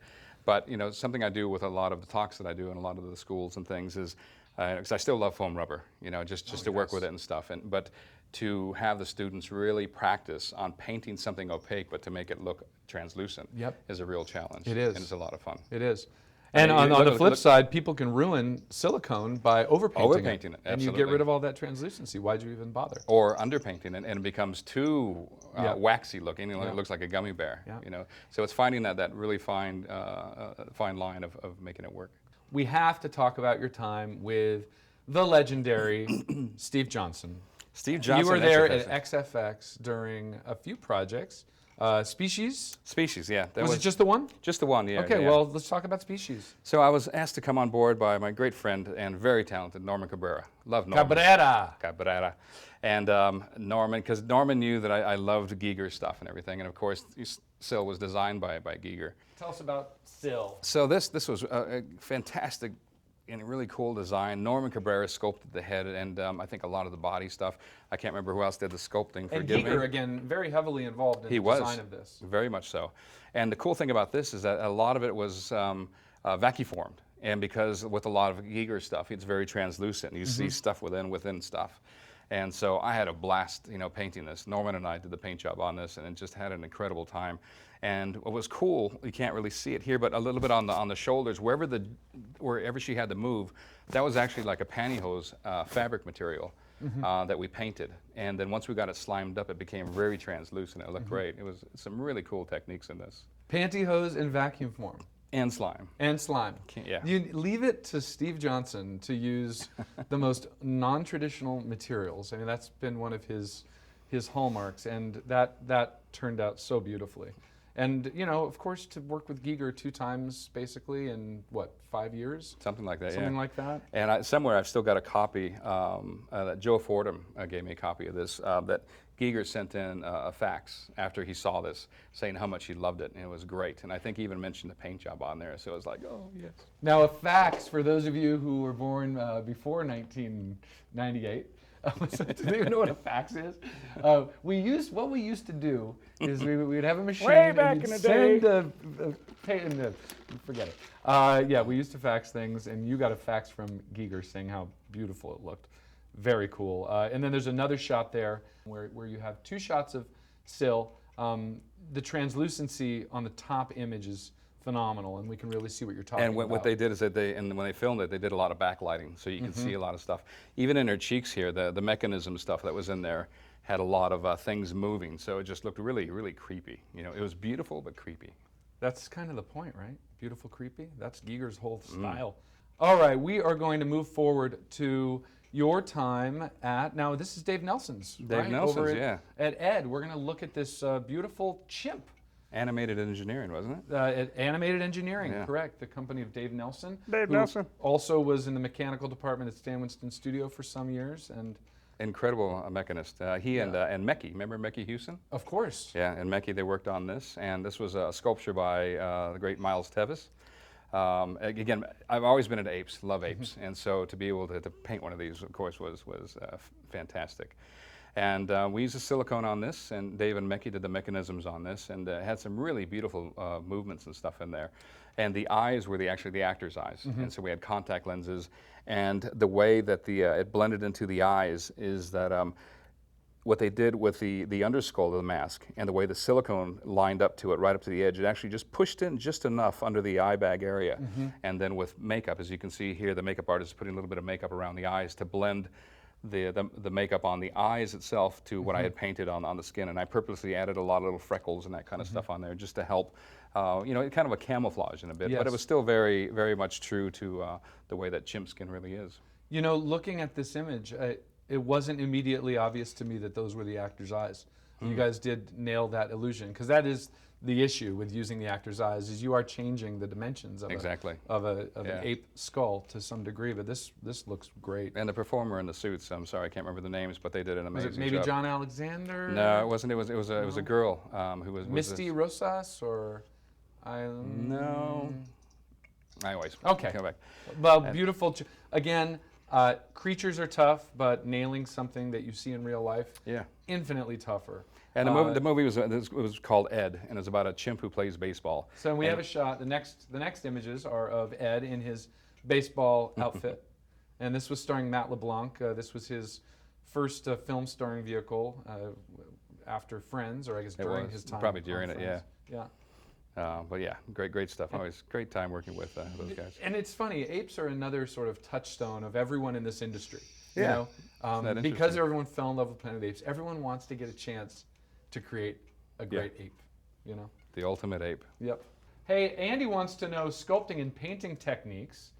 Speaker 2: But, something I do with a lot of the talks that I do in a lot of the schools and things is, because I still love foam rubber, just to work with it and stuff. But to have the students really practice on painting something opaque, but to make it look translucent is a real challenge.
Speaker 1: It is.
Speaker 2: And it's a lot of fun.
Speaker 1: It is. And on the flip side, people can ruin silicone by overpainting it.
Speaker 2: Absolutely.
Speaker 1: And you get rid of all that translucency. Why'd you even bother?
Speaker 2: Or underpainting it, and it becomes too waxy looking. It looks like a gummy bear. So it's finding that really fine line of making it work.
Speaker 1: We have to talk about your time with the legendary Steve Johnson.
Speaker 2: Steve Johnson.
Speaker 1: You were there
Speaker 2: SFX.
Speaker 1: at XFX during a few projects. Species?
Speaker 2: Species, yeah.
Speaker 1: Was it just the one?
Speaker 2: Just the one, yeah.
Speaker 1: Okay,
Speaker 2: yeah.
Speaker 1: well, let's talk about Species.
Speaker 2: So I was asked to come on board by my great friend and very talented Norman Cabrera. Love Norman. Cabrera. And Norman, because Norman knew that I loved Giger stuff and everything. And of course, Syl was designed by Giger.
Speaker 1: Tell us about Syl.
Speaker 2: So this was a fantastic and a really cool design. Norman Cabrera sculpted the head and I think a lot of the body stuff. I can't remember who else did the sculpting.
Speaker 1: And Giger, again, very heavily involved in the design of this.
Speaker 2: Very much so. And the cool thing about this is that a lot of it was vacuformed. And because with a lot of Giger stuff, it's very translucent. You see stuff within stuff. And so I had a blast, painting this. Norman and I did the paint job on this, and it just had an incredible time. And what was cool, you can't really see it here, but a little bit on the shoulders, wherever she had to move, that was actually like a pantyhose fabric material that we painted. And then once we got it slimed up, it became very translucent. It looked great. It was some really cool techniques in this.
Speaker 1: Pantyhose in vacuum form.
Speaker 2: And slime.
Speaker 1: And slime.
Speaker 2: Yeah.
Speaker 1: You leave it to Steve Johnson to use the most non-traditional materials. I mean, that's been one of his hallmarks, and that turned out so beautifully. And, of course, to work with Giger 2 times, basically, in, 5 years?
Speaker 2: Something like that,
Speaker 1: Something like that.
Speaker 2: And somewhere I've still got a copy, that Joe Fordham gave me a copy of this, that Giger sent in a fax after he saw this, saying how much he loved it, and it was great. And I think he even mentioned the paint job on there, so it was like, oh, yes.
Speaker 1: Now, a fax, for those of you who were born before 1998, do they even know what a fax is? What we used to do is we'd have a machine.
Speaker 2: Way back
Speaker 1: and
Speaker 2: in the day.
Speaker 1: Forget it. Yeah, we used to fax things, and you got a fax from Giger saying how beautiful it looked. Very cool. And then there's another shot there where you have 2 shots of Syl. The translucency on the top image is phenomenal, and we can really see what you're talking about.
Speaker 2: And what they did is that when they filmed it, they did a lot of backlighting, so you can see a lot of stuff. Even in her cheeks here, the mechanism stuff that was in there had a lot of things moving, so it just looked really, really creepy. It was beautiful but creepy.
Speaker 1: That's kind of the point, right? Beautiful, creepy. That's Giger's whole style. All right, we are going to move forward to your time now this is Dave Nelson's,
Speaker 2: Dave Nelson's,
Speaker 1: over at Ed. We're going to look at this beautiful chimp.
Speaker 2: Animated Engineering, wasn't it?
Speaker 1: Animated Engineering, correct. The company of Dave Nelson.
Speaker 2: Dave Nelson.
Speaker 1: Also was in the mechanical department at Stan Winston Studio for some years. And
Speaker 2: incredible mechanist. He and Mekki, remember Mekki Huston?
Speaker 1: Of course.
Speaker 2: Yeah, and Mekki, they worked on this. And this was a sculpture by the great Miles Tevis. Again, I've always been into apes, love apes. And so to be able to paint one of these, of course, was fantastic. And we used a silicone on this, and Dave and Mekki did the mechanisms on this, and had some really beautiful movements and stuff in there. And the eyes were actually the actor's eyes, and so we had contact lenses. And the way that it blended into the eyes is that what they did with the underskull of the mask and the way the silicone lined up to it, right up to the edge, it actually just pushed in just enough under the eye bag area. And then with makeup, as you can see here, the makeup artist is putting a little bit of makeup around the eyes to blend the makeup on the eyes itself to what I had painted on the skin, and I purposely added a lot of little freckles and that kind of stuff on there just to help, kind of a camouflage in a bit, but it was still very, very much true to the way that chimp skin really is.
Speaker 1: Looking at this image, it wasn't immediately obvious to me that those were the actor's eyes. You guys did nail that illusion, because that is the issue with using the actor's eyes, is you are changing the dimensions of an ape skull to some degree, but this looks great.
Speaker 2: And the performer in the suits, I'm sorry, I can't remember the names, but they did an amazing job.
Speaker 1: Was it maybe John Alexander?
Speaker 2: No, it wasn't. It was a girl who was
Speaker 1: Misty Rosas, or
Speaker 2: no. Anyways,
Speaker 1: okay.
Speaker 2: Come back.
Speaker 1: Well, beautiful. Again, creatures are tough, but nailing something that you see in real life, infinitely tougher.
Speaker 2: And the movie was called Ed, and it's about a chimp who plays baseball.
Speaker 1: So we have a shot. The next images are of Ed in his baseball outfit, and this was starring Matt LeBlanc. This was his first film starring vehicle after Friends, or I guess during his time.
Speaker 2: Probably during it,
Speaker 1: Friends.
Speaker 2: But yeah, great stuff. Always great time working with those guys.
Speaker 1: And it's funny, apes are another sort of touchstone of everyone in this industry.
Speaker 2: Yeah.
Speaker 1: Because everyone fell in love with Planet of the Apes, everyone wants to get a chance to create a great ape.
Speaker 2: The ultimate ape.
Speaker 1: Yep. Hey, Andy wants to know sculpting and painting techniques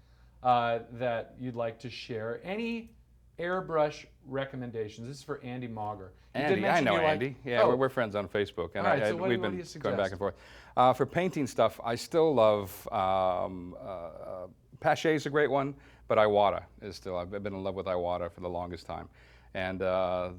Speaker 1: that you'd like to share. Any airbrush recommendations. This is for Andy Mauger. You did
Speaker 2: Andy, I
Speaker 1: mention
Speaker 2: know
Speaker 1: you like-
Speaker 2: Andy. Yeah,
Speaker 1: Oh,
Speaker 2: we're friends on Facebook, and
Speaker 1: All right, so what do
Speaker 2: we've
Speaker 1: you
Speaker 2: been
Speaker 1: suggest?
Speaker 2: going back and forth. For painting stuff, I still love Pache is a great one, but Iwata is still. I've been in love with Iwata for the longest time, and the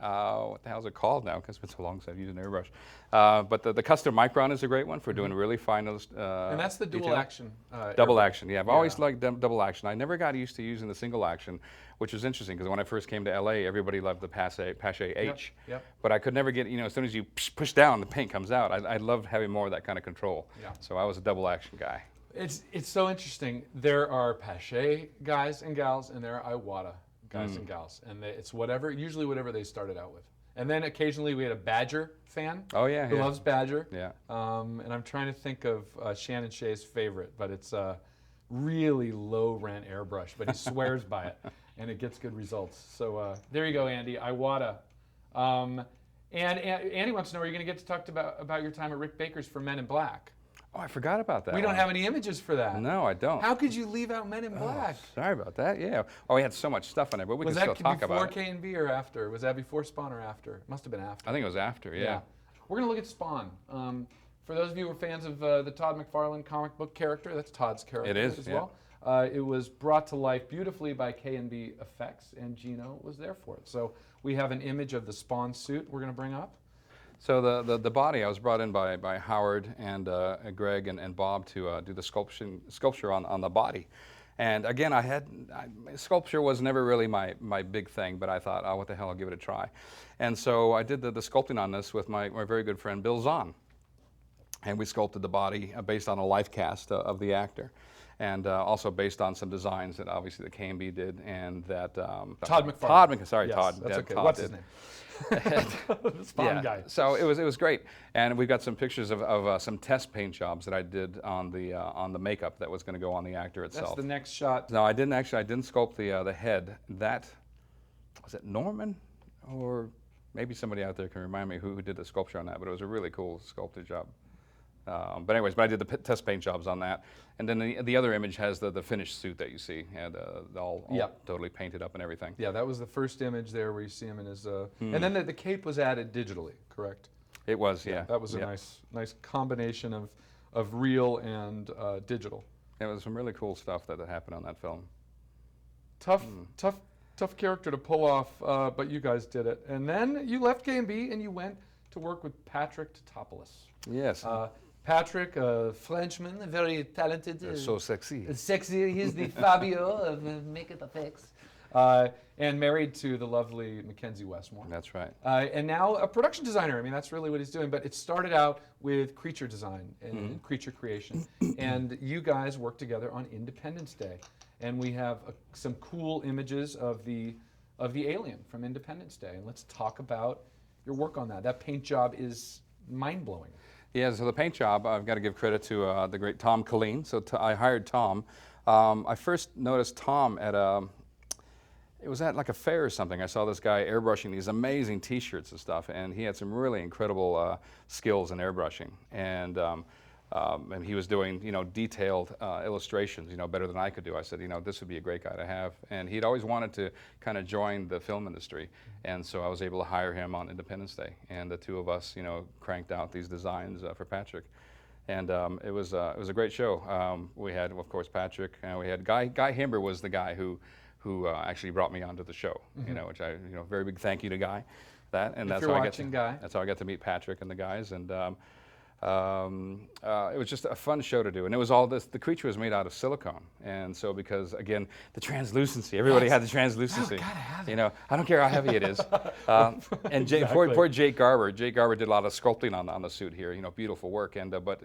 Speaker 2: what the hell is it called now? Because it's been so long since I've used an airbrush. But the custom micron is a great one for doing really fine.
Speaker 1: and that's the dual
Speaker 2: detail.
Speaker 1: action.
Speaker 2: Double
Speaker 1: airbrush.
Speaker 2: action, yeah. I've always liked double action. I never got used to using the single action, which was interesting because when I first came to LA, everybody loved the Pache H.
Speaker 1: Yep.
Speaker 2: But I could never get, as soon as you push down, the paint comes out. I loved having more of that kind of control.
Speaker 1: Yeah.
Speaker 2: So I was a double action guy.
Speaker 1: It's so interesting. There are Pache guys and gals, and there are Iwata guys and gals, and it's usually whatever they started out with. And then occasionally we had a Badger fan.
Speaker 2: Oh, yeah,
Speaker 1: who
Speaker 2: yeah.
Speaker 1: loves Badger.
Speaker 2: Yeah.
Speaker 1: And I'm trying to think of Shannon Shea's favorite, but it's a really low rent airbrush, but he swears by it, and it gets good results. So there you go, Andy. Iwata. And Andy wants to know, are you going to get to talk about your time at Rick Baker's for Men in Black?
Speaker 2: Oh, I forgot about that.
Speaker 1: We don't
Speaker 2: one.
Speaker 1: have any images for that.
Speaker 2: No, I don't.
Speaker 1: How could you leave out Men in Black?
Speaker 2: Sorry about that. Yeah. Oh, we had so much stuff on there, but we
Speaker 1: Was
Speaker 2: can still
Speaker 1: that
Speaker 2: talk
Speaker 1: before
Speaker 2: about it.
Speaker 1: K&B or after? Was that before Spawn or after? It must have been after.
Speaker 2: I think it was after. Yeah.
Speaker 1: We're going to look at Spawn. For those of you who are fans of the Todd McFarlane comic book character, that's Todd's character
Speaker 2: It is,
Speaker 1: as
Speaker 2: yeah.
Speaker 1: well. It was brought to life beautifully by K&B Effects, and Gino was there for it. So we have an image of the Spawn suit we're going to bring up.
Speaker 2: So the body, I was brought in by Howard and Greg and Bob to do the sculpture on the body. And again, sculpture was never really my big thing, but I thought, oh, what the hell, I'll give it a try. And so I did the sculpting on this with my very good friend Bill Zahn. And we sculpted the body based on a life cast of the actor. And also based on some designs that obviously the K&B did, and that
Speaker 1: Todd McFarlane.
Speaker 2: Yes,
Speaker 1: Todd. That's okay.
Speaker 2: Todd
Speaker 1: What's
Speaker 2: did.
Speaker 1: his name? The Spawn guy.
Speaker 2: So it was great, and we've got some pictures of some test paint jobs that I did on the makeup that was going to go on the actor itself.
Speaker 1: That's the next shot.
Speaker 2: No, I didn't sculpt the head. That was it. Norman, or maybe somebody out there can remind me who did the sculpture on that. But it was a really cool sculpted job. But I did the test paint jobs on that, and then the other image has the finished suit that you see, and all totally painted up and everything.
Speaker 1: Yeah, that was the first image there where you see him in his. And then the cape was added digitally, correct?
Speaker 2: It was, yeah.
Speaker 1: That was a nice combination of real and digital.
Speaker 2: It was some really cool stuff that happened on that film.
Speaker 1: Tough character to pull off, but you guys did it. And then you left K&B and you went to work with Patrick Tatopoulos.
Speaker 2: Yes.
Speaker 1: Patrick, a Frenchman, very talented.
Speaker 2: So sexy.
Speaker 1: Sexy. He's the Fabio of makeup effects. And married to the lovely Mackenzie Westmore.
Speaker 2: That's right.
Speaker 1: And now a production designer. I mean, that's really what he's doing. But it started out with creature design and creature creation. And you guys worked together on Independence Day. And we have some cool images of the alien from Independence Day. And let's talk about your work on that. That paint job is mind-blowing.
Speaker 2: Yeah, so the paint job, I've got to give credit to the great Tom Colleen. So I hired Tom. I first noticed Tom it was at like a fair or something. I saw this guy airbrushing these amazing T-shirts and stuff, and he had some really incredible skills in airbrushing. And he was doing, detailed illustrations, better than I could do. I said, this would be a great guy to have. And he'd always wanted to kind of join the film industry. And so I was able to hire him on Independence Day. And the two of us, cranked out these designs for Patrick. And it was a great show. We had, of course, Patrick. We had Guy Himber was the guy who actually brought me onto the show, which very big thank you to Guy. That's how I got to meet Patrick and the guys. And it was just a fun show to do, and it was all this. The creature was made out of silicone, and so because again the translucency, everybody had the translucency.
Speaker 1: Gotta have it.
Speaker 2: I don't care how heavy it is. And poor Jake Garber. Jake Garber did a lot of sculpting on the suit here. Beautiful work, and but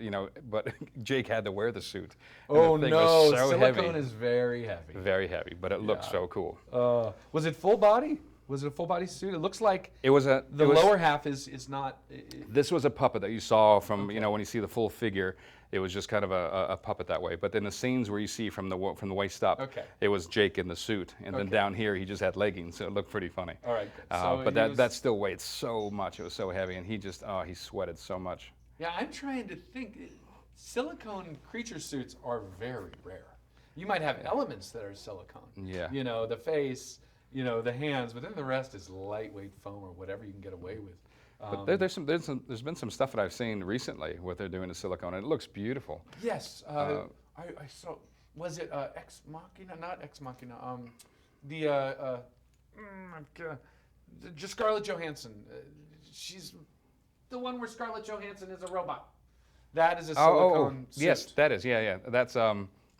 Speaker 2: Jake had to wear the suit. And
Speaker 1: Oh
Speaker 2: the thing
Speaker 1: no,
Speaker 2: was so
Speaker 1: silicone
Speaker 2: heavy.
Speaker 1: is very heavy.
Speaker 2: Very heavy, but it looked so cool.
Speaker 1: Was it full body? Was it a full body suit? It looks like
Speaker 2: It was
Speaker 1: lower half is not.
Speaker 2: This was a puppet that you saw from when you see the full figure. It was just kind of a puppet that way. But then the scenes where you see from the waist up, it was Jake in the suit, and then down here he just had leggings, so it looked pretty funny.
Speaker 1: All right, good. So
Speaker 2: but that still weighed so much. It was so heavy, and he just he sweated so much.
Speaker 1: Yeah, I'm trying to think. Silicone creature suits are very rare. You might have elements that are silicone.
Speaker 2: Yeah.
Speaker 1: You know, the face, you know, the hands, but then the rest is lightweight foam or whatever you can get away with.
Speaker 2: But there's been some stuff that I've seen recently what they're doing to silicone, and it looks beautiful.
Speaker 1: Yes, I saw. Was it Ex Machina? Not Ex Machina. Just Scarlett Johansson. She's the one where Scarlett Johansson is a robot. That is a silicone suit.
Speaker 2: Yes, that is. Yeah. That's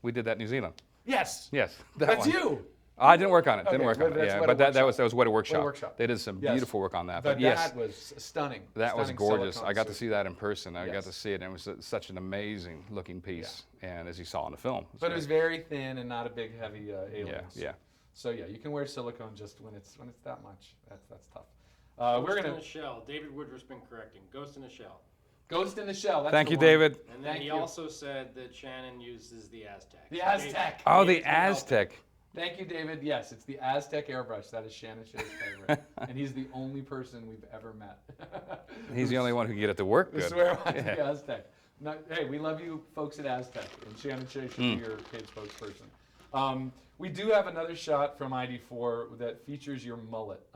Speaker 2: we did that in New Zealand.
Speaker 1: Yes.
Speaker 2: Yes.
Speaker 1: That's
Speaker 2: one.
Speaker 1: you.
Speaker 2: I didn't work on it.
Speaker 1: Okay,
Speaker 2: Didn't work on it.
Speaker 1: that's
Speaker 2: Yeah,
Speaker 1: Weta
Speaker 2: but that
Speaker 1: Workshop.
Speaker 2: was Weta Workshop.
Speaker 1: Weta Workshop.
Speaker 2: They did some
Speaker 1: Yes.
Speaker 2: beautiful work on that.
Speaker 1: But
Speaker 2: yes,
Speaker 1: that was stunning.
Speaker 2: that was
Speaker 1: Stunning
Speaker 2: gorgeous.
Speaker 1: silicone
Speaker 2: I got to
Speaker 1: suit.
Speaker 2: see that in person. I got
Speaker 1: Yes.
Speaker 2: to see it, and it was such an amazing looking piece. And as you saw in the film,
Speaker 1: But it was very thin and not a big, heavy aliens.
Speaker 2: Yeah.
Speaker 1: So yeah, you can wear silicone just when it's that much. That's tough.
Speaker 3: Ghost
Speaker 1: We're
Speaker 3: in
Speaker 1: gonna
Speaker 3: a Shell. David Woodruff's been correcting. Ghost in a Shell.
Speaker 1: Ghost in the Shell. That's
Speaker 2: Thank
Speaker 1: the
Speaker 2: you,
Speaker 1: one.
Speaker 2: David.
Speaker 3: And then
Speaker 1: Thank
Speaker 3: he
Speaker 1: you.
Speaker 3: also said that Shannon uses the Aztec.
Speaker 1: The
Speaker 3: So
Speaker 1: Aztec.
Speaker 2: Oh,
Speaker 3: David's
Speaker 2: the
Speaker 3: been helping.
Speaker 2: Aztec.
Speaker 1: Thank you, David. Yes, it's the Aztec airbrush. That is Shannon Shea's favorite, and he's the only person we've ever met.
Speaker 2: He's the only one who can get it to work
Speaker 1: I
Speaker 2: good.
Speaker 1: swear by
Speaker 2: Yeah.
Speaker 1: the Aztec. Hey, we love you folks at Aztec, and Shannon Shea should be your paid spokesperson. We do have another shot from ID4 that features your mullet,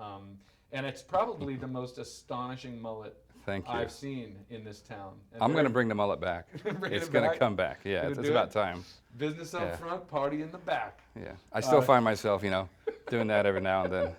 Speaker 1: and it's probably the most astonishing mullet
Speaker 2: Thank you.
Speaker 1: I've seen in this town. And
Speaker 2: I'm going to
Speaker 1: very-
Speaker 2: bring the mullet back.
Speaker 1: Bring
Speaker 2: It's
Speaker 1: it
Speaker 2: going to
Speaker 1: back?
Speaker 2: come back. Yeah,
Speaker 1: Gonna
Speaker 2: it's
Speaker 1: do
Speaker 2: about
Speaker 1: it?
Speaker 2: time.
Speaker 1: Business up
Speaker 2: Yeah.
Speaker 1: front, party in the back.
Speaker 2: Yeah, I still find myself, doing that every now and then.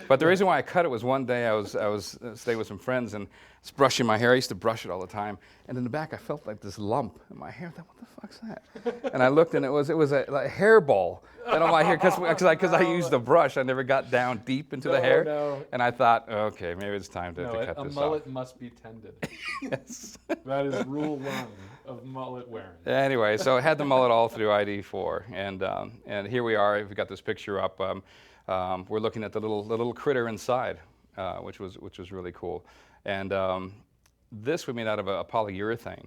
Speaker 2: But the reason why I cut it was one day I was staying with some friends and was brushing my hair. I used to brush it all the time, and in the back I felt like this lump in my hair. I thought, what the fuck's that? And I looked, and it was a like hairball that on my hair because I used the brush. I never got down deep into the hair,
Speaker 1: No.
Speaker 2: and I thought, okay, maybe it's time to
Speaker 1: No,
Speaker 2: cut
Speaker 1: a
Speaker 2: this
Speaker 1: mullet
Speaker 2: off.
Speaker 1: must be tended.
Speaker 2: Yes.
Speaker 1: That is rule one of mullet wearing.
Speaker 2: Anyway, so I had the mullet all through ID4, and here we are. We've got this picture up. We're looking at the little critter inside, which was really cool. And this we made out of a polyurethane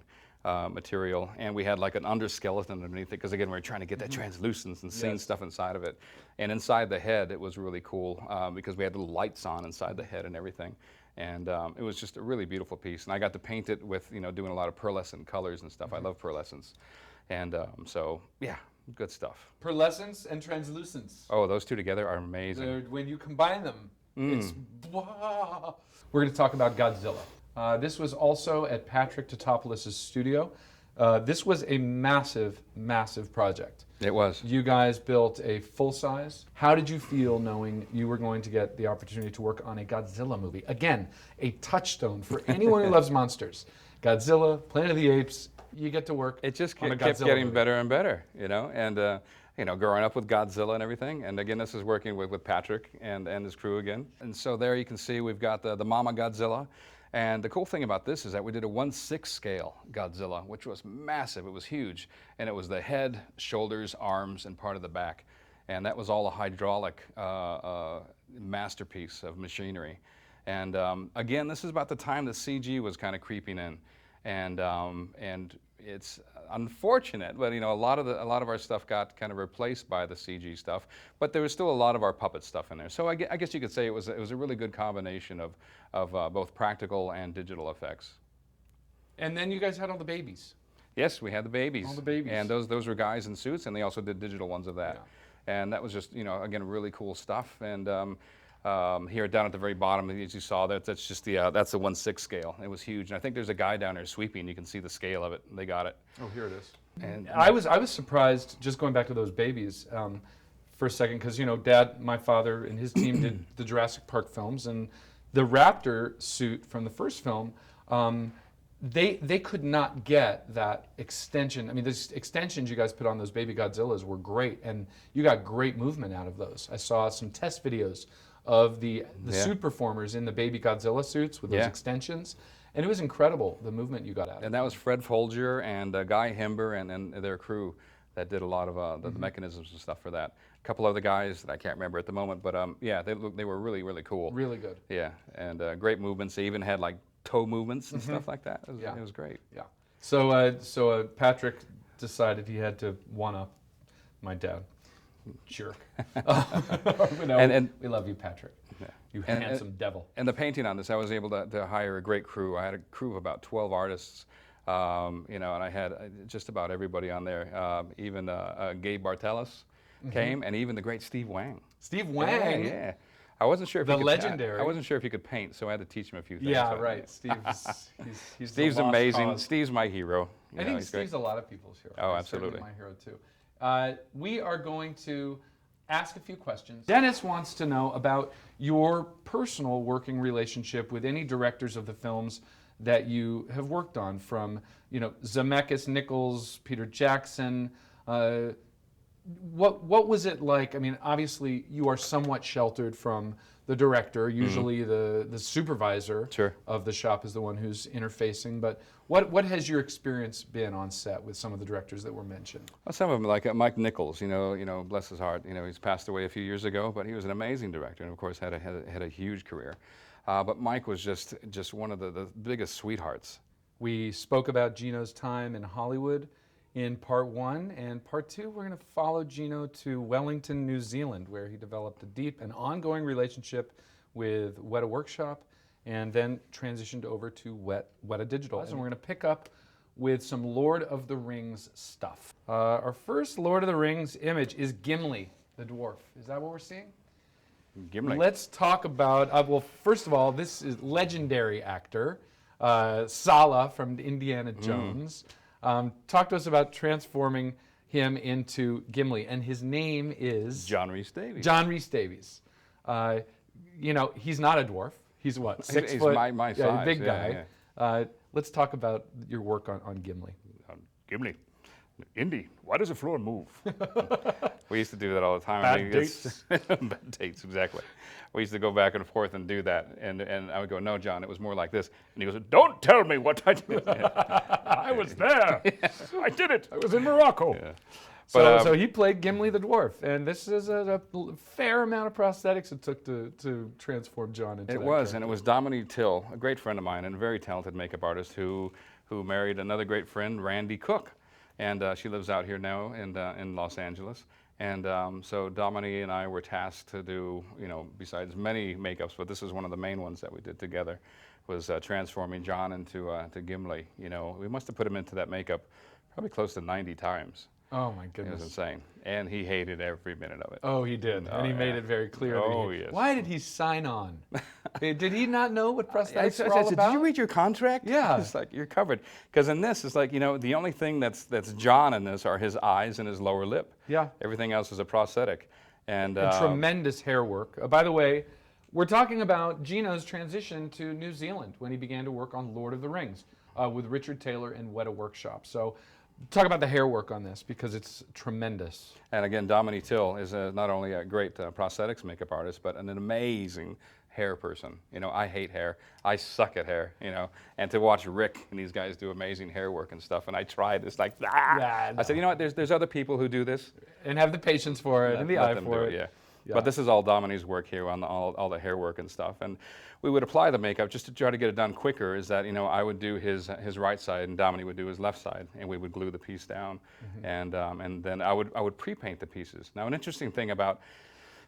Speaker 2: material, and we had like an underskeleton underneath it because again we were trying to get that translucence and seeing
Speaker 1: Yes.
Speaker 2: stuff inside of it. And inside the head, it was really cool because we had little lights on inside the head and everything. And it was just a really beautiful piece. And I got to paint it with doing a lot of pearlescent colors and stuff. I love pearlescents, and so yeah, good stuff.
Speaker 1: Pearlescence and translucence.
Speaker 2: Oh, those two together are amazing.
Speaker 1: When you combine them, it's blah. We're going to talk about Godzilla. This was also at Patrick Totopoulos' studio. This was a massive, massive project.
Speaker 2: It was.
Speaker 1: You guys built a full size. How did you feel knowing you were going to get the opportunity to work on a Godzilla movie? Again, a touchstone for anyone who loves monsters. Godzilla, Planet of the Apes, you get to work
Speaker 2: It just
Speaker 1: on a
Speaker 2: kept
Speaker 1: Godzilla
Speaker 2: getting
Speaker 1: movie.
Speaker 2: better and better, and growing up with Godzilla and everything. And again, this is working with Patrick and his crew again. And so there you can see we've got the Mama Godzilla. And the cool thing about this is that we did a 1/6 scale Godzilla, which was massive. It was huge. And it was the head, shoulders, arms, and part of the back. And that was all a hydraulic masterpiece of machinery. And again, this is about the time that CG was kind of creeping in. And it's unfortunate, but a lot of our stuff got kind of replaced by the CG stuff. But there was still a lot of our puppet stuff in there. So I guess you could say it was a really good combination of both practical and digital effects.
Speaker 1: And then you guys had all the babies.
Speaker 2: Yes, we had the babies.
Speaker 1: All the babies.
Speaker 2: And those were guys in suits, and they also did digital ones of that.
Speaker 1: Yeah.
Speaker 2: And that was just again really cool stuff. And here down at the very bottom, as you saw, that's just that's the 1/6 scale. It was huge, and I think there's a guy down there sweeping. You can see the scale of it. They got it.
Speaker 1: Oh, here it is.
Speaker 2: And
Speaker 1: I was surprised, just going back to those babies for a second, because Dad, my father, and his team did the Jurassic Park films, and the raptor suit from the first film, they could not get that extension. I mean, those extensions you guys put on those baby Godzillas were great, and you got great movement out of those. I saw some test videos of the suit performers in the baby Godzilla suits with those extensions. And it was incredible, the movement you got out of it.
Speaker 2: And that was Fred Folger and Guy Hember and their crew that did a lot of the mechanisms and stuff for that. A couple other guys that I can't remember at the moment, but yeah, they were really, really cool.
Speaker 1: Really good.
Speaker 2: Yeah, and great movements. They even had like toe movements and stuff like that. It was great.
Speaker 1: Yeah. So Patrick decided he had to one-up my dad. Jerk. And we love you, Patrick.
Speaker 2: Yeah.
Speaker 1: You handsome devil.
Speaker 2: And the painting on this, I was able to hire a great crew. I had a crew of about 12 artists You know, and I had just about everybody on there. Even Gabe Bartelis came, and even the great Steve Wang.
Speaker 1: Steve Wang.
Speaker 2: Yeah. I wasn't sure if
Speaker 1: The
Speaker 2: he could
Speaker 1: legendary.
Speaker 2: I wasn't sure if he could paint, so I had to teach him a few things.
Speaker 1: Yeah, right. He's
Speaker 2: Steve's
Speaker 1: the lost
Speaker 2: amazing.
Speaker 1: cause.
Speaker 2: Steve's my hero.
Speaker 1: I think Steve's a lot of people's hero.
Speaker 2: Oh,
Speaker 1: He's certainly
Speaker 2: absolutely.
Speaker 1: my hero too. We are going to ask a few questions. Dennis wants to know about your personal working relationship with any directors of the films that you have worked on, from Zemeckis, Nichols, Peter Jackson. What was it like? I mean, obviously you are somewhat sheltered from the director. Usually the supervisor of the shop is the one who's interfacing. But what has your experience been on set with some of the directors that were mentioned?
Speaker 2: Well, some of them, like Mike Nichols, bless his heart. He's passed away a few years ago, but he was an amazing director, and of course had a huge career. But Mike was just one of the biggest sweethearts.
Speaker 1: We spoke about Gino's time in Hollywood in part 1, and part 2 we're going to follow Gino to Wellington, New Zealand, where he developed a deep and ongoing relationship with Weta Workshop, and then transitioned over to Weta Digital. And we're going to pick up with some Lord of the Rings stuff. Our first Lord of the Rings image is Gimli the Dwarf. Is that what we're seeing?
Speaker 2: Gimli.
Speaker 1: Let's talk about, well, first of all, this is legendary actor, Sala from Indiana Jones. Talk to us about transforming him into Gimli, and his name is
Speaker 2: John Rhys Davies.
Speaker 1: John Rhys Davies. He's not a dwarf. He's what, 6
Speaker 2: he's
Speaker 1: foot?
Speaker 2: my size.
Speaker 1: Big
Speaker 2: Yeah,
Speaker 1: guy. Let's talk about your work on Gimli.
Speaker 2: Gimli. Indy, why does the floor move? We used to do that all the time.
Speaker 1: Bad dates.
Speaker 2: Bad dates, exactly. We used to go back and forth and do that. And I would go, no, John, it was more like this. And he goes, don't tell me what I did.
Speaker 1: I was there.
Speaker 2: I did it.
Speaker 1: I was in Morocco.
Speaker 2: Yeah.
Speaker 1: So he played Gimli the Dwarf, and this is a fair amount of prosthetics it took to transform John into that character.
Speaker 2: And it was Dominique Till, a great friend of mine and a very talented makeup artist who married another great friend, Randy Cook. And she lives out here now in Los Angeles. And so Dominique and I were tasked to do, besides many makeups, but this is one of the main ones that we did together, was transforming John into Gimli. We must have put him into that makeup probably close to 90 times.
Speaker 1: Oh my goodness.
Speaker 2: It was insane. And he hated every minute of it.
Speaker 1: Oh, he did. And he made it very clear.
Speaker 2: Yes.
Speaker 1: Why did he sign on? Did he not know what prosthetics were all
Speaker 2: said,
Speaker 1: about?
Speaker 2: did you read your contract?
Speaker 1: Yeah.
Speaker 2: It's like, you're covered. Because in this, it's like, the only thing that's John in this are his eyes and his lower lip.
Speaker 1: Yeah.
Speaker 2: Everything else is a prosthetic. And
Speaker 1: tremendous hair work. By the way, we're talking about Gino's transition to New Zealand when he began to work on Lord of the Rings with Richard Taylor and Weta Workshop. So talk about the hair work on this, because it's tremendous.
Speaker 2: And again, Dominique Till is not only a great prosthetics makeup artist, but an amazing hair person. I hate hair. I suck at hair, And to watch Rick and these guys do amazing hair work and stuff, and I tried, it's like, I said, you know what, there's other people who do this.
Speaker 1: And have the patience for it and the eye for it.
Speaker 2: Yeah. But this is all Dominique's work here on all the hair work and stuff. And we would apply the makeup just to try to get it done quicker. Is that I would do his right side and Dominique would do his left side, and we would glue the piece down, and then I would pre-paint the pieces. Now, an interesting thing about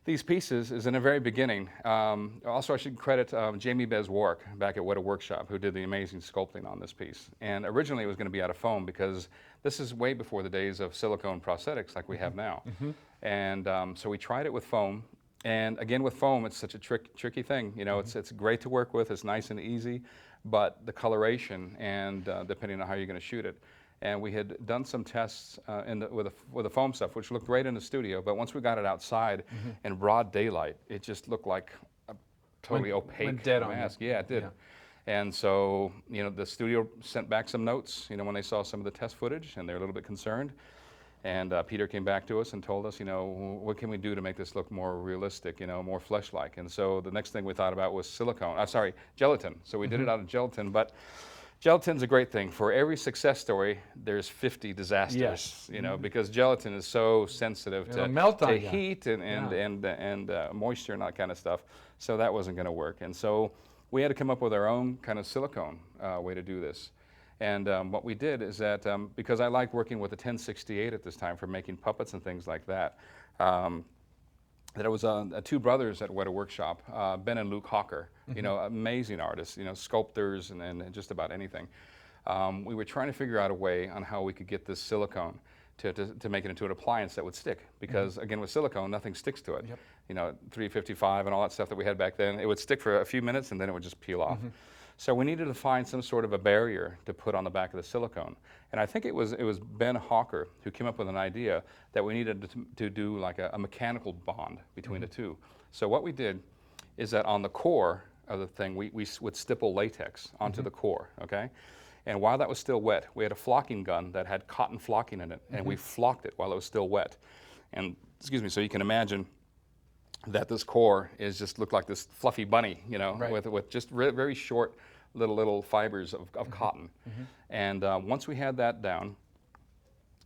Speaker 2: these pieces is in the very beginning. Also, I should credit Jamie Bez-Wark back at Weta Workshop, who did the amazing sculpting on this piece. And originally it was going to be out of foam, because this is way before the days of silicone prosthetics like we have now. And so we tried it with foam. And again, with foam, it's such a tricky thing. It's great to work with. It's nice and easy, but the coloration and depending on how you're going to shoot it. And we had done some tests with the foam stuff, which looked great in the studio. But once we got it outside in broad daylight, it just looked like a totally opaque
Speaker 1: went dead
Speaker 2: mask.
Speaker 1: on
Speaker 2: Yeah, it did. Yeah. And so, the studio sent back some notes, when they saw some of the test footage, and they were a little bit concerned. And Peter came back to us and told us, what can we do to make this look more realistic, more flesh-like? And so the next thing we thought about was gelatin. So we did it out of gelatin, but gelatin's a great thing. For every success story, there's 50 disasters, because gelatin is so sensitive to heat and moisture and that kind of stuff. So that wasn't going to work. And so we had to come up with our own kind of silicone way to do this. And what we did is that, because I liked working with the 1068 at this time for making puppets and things like that, that it was two brothers at Weta Workshop, Ben and Luke Hawker, amazing artists, sculptors and just about anything. we were trying to figure out a way on how we could get this silicone to make it into an appliance that would stick. Because again, with silicone, nothing sticks to it.
Speaker 1: Yep.
Speaker 2: You know, 355 and all that stuff that we had back then, it would stick for a few minutes and then it would just peel off. So we needed to find some sort of a barrier to put on the back of the silicone. And I think it was Ben Hawker who came up with an idea that we needed to do like a mechanical bond between the two. So what we did is that on the core of the thing, we would stipple latex onto the core, okay? And while that was still wet, we had a flocking gun that had cotton flocking in it, and we flocked it while it was still wet. And, excuse me, so you can imagine that this core just looked like this fluffy bunny, you know, with just very short little fibers of cotton. And once we had that down,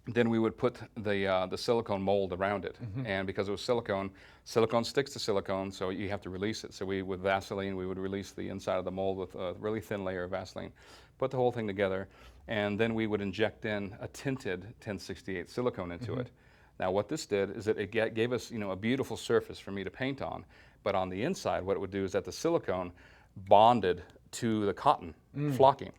Speaker 2: then we would put the silicone mold around it. And because it was silicone sticks to silicone, so you have to release it. So with Vaseline, we would release the inside of the mold with a really thin layer of Vaseline, put the whole thing together, and then we would inject in a tinted 1068 silicone into it. Now what this did is that it gave us, you know, a beautiful surface for me to paint on, but on the inside what it would do is that the silicone bonded to the cotton flocking.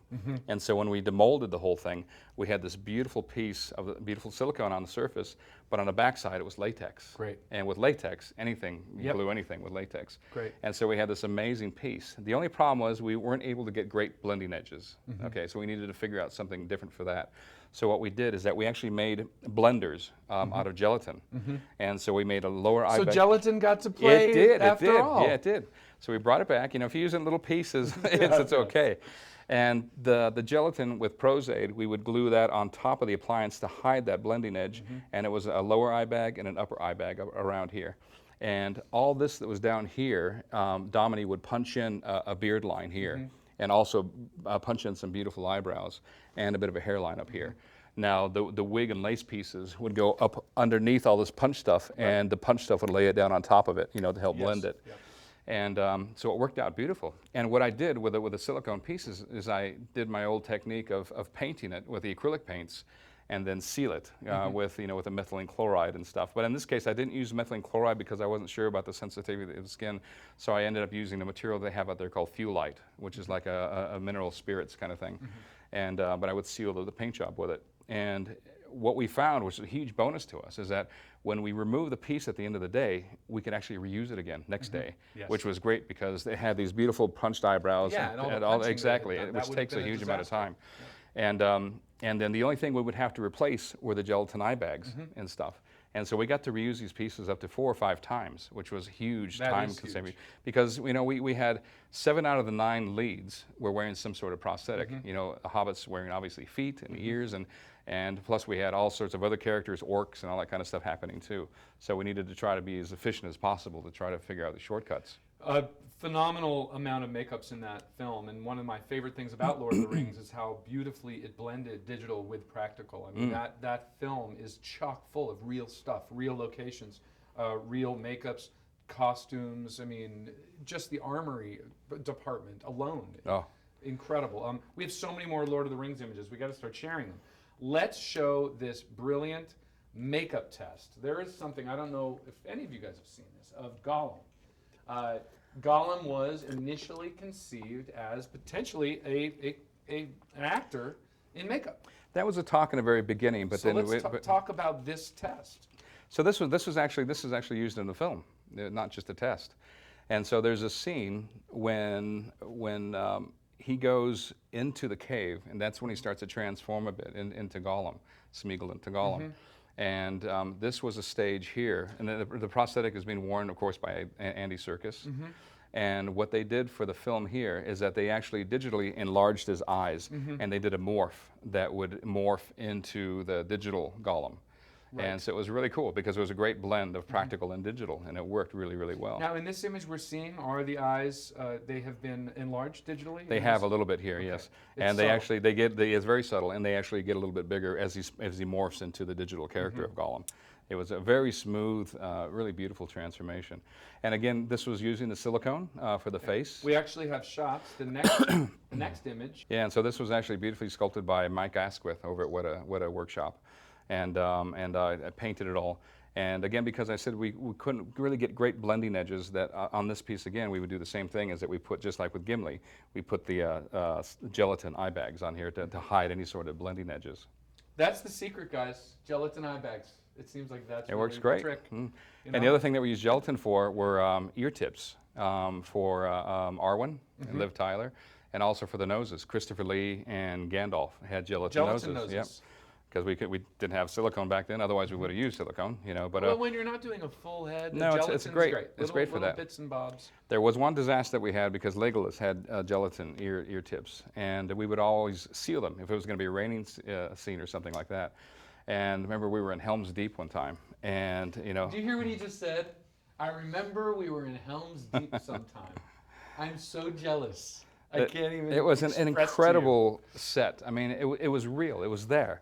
Speaker 2: And so when we demolded the whole thing, we had this beautiful piece of the beautiful silicone on the surface, but on the backside it was latex.
Speaker 1: Great.
Speaker 2: And with latex, anything, you glue anything with latex.
Speaker 1: Great.
Speaker 2: And so we had this amazing piece. The only problem was we weren't able to get great blending edges. Okay, so we needed to figure out something different for that. So what we did is that we actually made blenders out of gelatin. And so we made a lower eye
Speaker 1: So
Speaker 2: back.
Speaker 1: gelatin got to play
Speaker 2: It did,
Speaker 1: after all.
Speaker 2: Yeah, it did. So we brought it back. You know, if you use it in little pieces, it's okay. And the gelatin with Prozaid, we would glue that on top of the appliance to hide that blending edge. And it was a lower eye bag and an upper eye bag around here. And all this that was down here, Dominique would punch in a beard line here. And also punch in some beautiful eyebrows and a bit of a hairline up here. Now, the wig and lace pieces would go up underneath all this punch stuff, and the punch stuff would lay it down on top of it, you know, to help blend it. And so it worked out beautiful. And what I did with the silicone pieces is I did my old technique of painting it with the acrylic paints and then seal it with, you know, with a methylene chloride and stuff. But in this case, I didn't use methylene chloride because I wasn't sure about the sensitivity of the skin. So I ended up using the material they have out there called Fuelite, which is like a mineral spirits kind of thing. And but I would seal the paint job with it. And what we found, which is a huge bonus to us, is that when we remove the piece at the end of the day, we could actually reuse it again next day, which was great because they had these beautiful punched eyebrows.
Speaker 1: And all
Speaker 2: exactly, which takes a huge amount of time. And then the only thing we would have to replace were the gelatin eye bags and stuff. And so we got to reuse these pieces up to 4 or 5 times, which was huge time consuming. Because, you know, we had 7 out of the 9 leads were wearing some sort of prosthetic. You know, Hobbit's wearing obviously feet and ears, and plus we had all sorts of other characters, orcs and all that kind of stuff happening too. So we needed to try to be as efficient as possible to try to figure out the shortcuts.
Speaker 1: A phenomenal amount of makeups in that film, and one of my favorite things about Lord of the Rings is how beautifully it blended digital with practical. I mean, that film is chock full of real stuff, real locations, real makeups, costumes. I mean, just the armory department alone.
Speaker 2: Oh.
Speaker 1: Incredible. We have so many more Lord of the Rings images. We got to start sharing them. Let's show this brilliant makeup test. There is something, I don't know if any of you guys have seen this, of Gollum. Gollum was initially conceived as potentially an actor in makeup.
Speaker 2: That was a talk in the very beginning, but
Speaker 1: So
Speaker 2: then
Speaker 1: let's talk about this test.
Speaker 2: So this was actually used in the film, not just a test. And so there's a scene when he goes into the cave, and that's when he starts to transform a bit into Gollum, Smeagol into Gollum. And this was a stage here, and the prosthetic is being worn, of course, by Andy Serkis. And what they did for the film here is that they actually digitally enlarged his eyes, and they did a morph that would morph into the digital Gollum. And so it was really cool because it was a great blend of practical and digital, and it worked really, really well.
Speaker 1: Now, in this image we're seeing, are the eyes, they have been enlarged digitally?
Speaker 2: They have a little bit here, yes. And they actually, it's very subtle, and they actually get a little bit bigger as he morphs into the digital character of Gollum. It was a very smooth, really beautiful transformation. And again, this was using the silicone for the face.
Speaker 1: We actually have shots. The next, the next image.
Speaker 2: Yeah, and so this was actually beautifully sculpted by Mike Asquith over at What a Workshop. And I painted it all. And again, because I said we couldn't really get great blending edges, that on this piece again, we would do the same thing as that we put, just like with Gimli, we put the gelatin eye bags on here to hide any sort of blending edges.
Speaker 1: That's the secret, guys. Gelatin eye bags. It seems like that's
Speaker 2: It
Speaker 1: really
Speaker 2: works
Speaker 1: the
Speaker 2: great.
Speaker 1: trick.
Speaker 2: Mm.
Speaker 1: You
Speaker 2: And the
Speaker 1: know?
Speaker 2: other thing that we used gelatin for were ear tips for Arwen and Liv Tyler, and also for the noses. Christopher Lee and Gandalf had gelatin noses. Yep. Because we didn't have silicone back then. Otherwise, we would have used silicone. You know, but
Speaker 1: well, when you're not doing a full head,
Speaker 2: no, it's
Speaker 1: gelatin's
Speaker 2: great.
Speaker 1: great.
Speaker 2: It's great for
Speaker 1: little
Speaker 2: that.
Speaker 1: bits and bobs.
Speaker 2: There was one disaster that we had because Legolas had gelatin ear tips, and we would always seal them if it was going to be a raining scene or something like that. And remember, we were in Helm's Deep one time, and you know.
Speaker 1: Did you hear what he just said? I remember we were in Helm's Deep sometime. I'm so jealous. I can't even.
Speaker 2: It was an
Speaker 1: express to you.
Speaker 2: incredible set. I mean, it was real. It was there.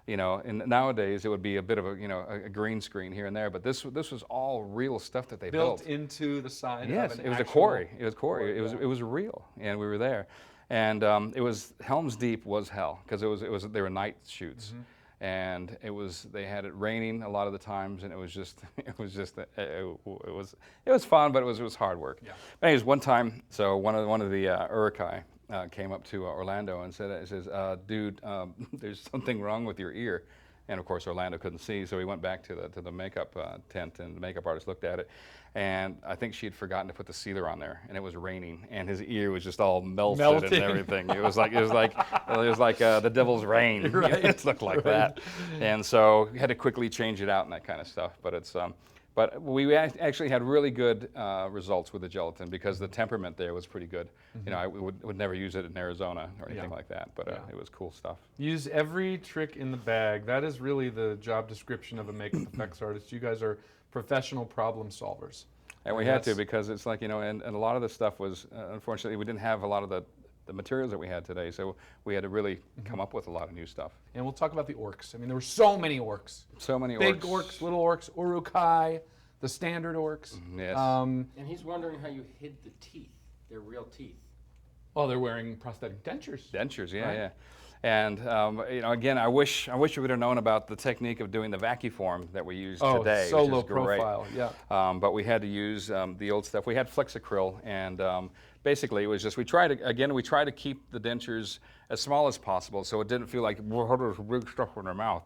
Speaker 2: You know, and nowadays it would be a bit of a green screen here and there, but this was all real stuff that they built
Speaker 1: into the side.
Speaker 2: Yes,
Speaker 1: of an
Speaker 2: it was a
Speaker 1: actual
Speaker 2: quarry. It was quarry.
Speaker 1: quarry,
Speaker 2: It was real, and we were there, and it was Helm's Deep was hell because they were night shoots, and they had it raining a lot of the times, and it was fun, but it was hard work.
Speaker 1: Yeah.
Speaker 2: But anyways, one time, so one of the Uruk-hai came up to Orlando and says, dude, there's something wrong with your ear. And of course, Orlando couldn't see, so he went back to the makeup tent, and the makeup artist looked at it. And I think she had forgotten to put the sealer on there, and it was raining, and his ear was just all melted and everything. It was like the devil's rain.
Speaker 1: Right.
Speaker 2: It looked like that. And so we had to quickly change it out and that kind of stuff. But we actually had really good results with the gelatin because the temperament there was pretty good. You know, I would never use it in Arizona or anything like that, but it was cool stuff.
Speaker 1: Use every trick in the bag. That is really the job description of a makeup effects artist. You guys are professional problem solvers.
Speaker 2: And we had to, because it's like, you know, and a lot of the stuff was, unfortunately, we didn't have a lot of the materials that we had today, so we had to really come up with a lot of new stuff.
Speaker 1: And we'll talk about the orcs. I mean, there were so many orcs.
Speaker 2: So many
Speaker 1: Big
Speaker 2: orcs.
Speaker 1: orcs, little orcs, Uruk-hai, the standard orcs.
Speaker 2: Yes.
Speaker 3: And he's wondering how you hid the teeth. They're real teeth.
Speaker 1: Well, they're wearing prosthetic dentures.
Speaker 2: Dentures, yeah,
Speaker 1: Right.
Speaker 2: yeah. And you know, again, I wish we would have known about the technique of doing the vacuform that we use today,
Speaker 1: so
Speaker 2: which
Speaker 1: low
Speaker 2: is great.
Speaker 1: profile, yeah.
Speaker 2: But we had to use the old stuff. We had Flexacryl, and basically it was just we tried to keep the dentures as small as possible, so it didn't feel like there's big stuff in their mouth.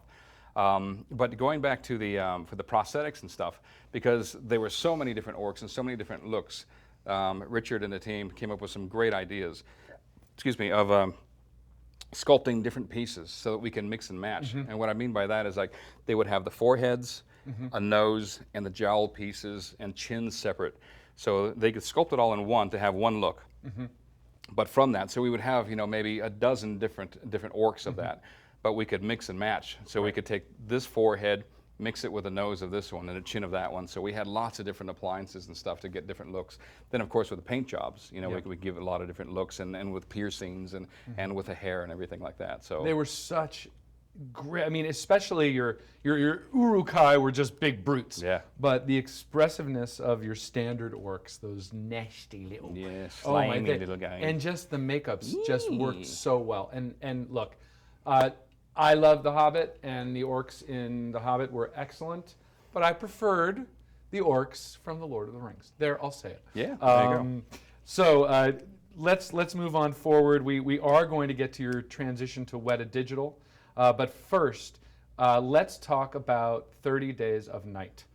Speaker 2: But going back to for the prosthetics and stuff, because there were so many different orcs and so many different looks, Richard and the team came up with some great ideas. Of sculpting different pieces so that we can mix and match. And what I mean by that is, like, they would have the foreheads, a nose, and the jowl pieces and chins separate. So they could sculpt it all in one to have one look. But from that, so we would have, you know, maybe a dozen different orcs of that, but we could mix and match. So we could take this forehead, mix it with the nose of this one and the chin of that one. So we had lots of different appliances and stuff to get different looks. Then, of course, with the paint jobs, you know, we give it a lot of different looks, and with piercings and with the hair and everything like that. So
Speaker 1: They were such great. I mean, especially your Uruk-hai were just big brutes.
Speaker 2: Yeah.
Speaker 1: But the expressiveness of your standard orcs, those nasty little,
Speaker 2: slimy little guys.
Speaker 1: and just the makeups just worked so well. And look, I love The Hobbit, and the orcs in The Hobbit were excellent, but I preferred the orcs from The Lord of the Rings. There, I'll say it.
Speaker 2: Yeah, there you go.
Speaker 1: So let's move on forward. We are going to get to your transition to Weta Digital, but first, let's talk about 30 Days of Night.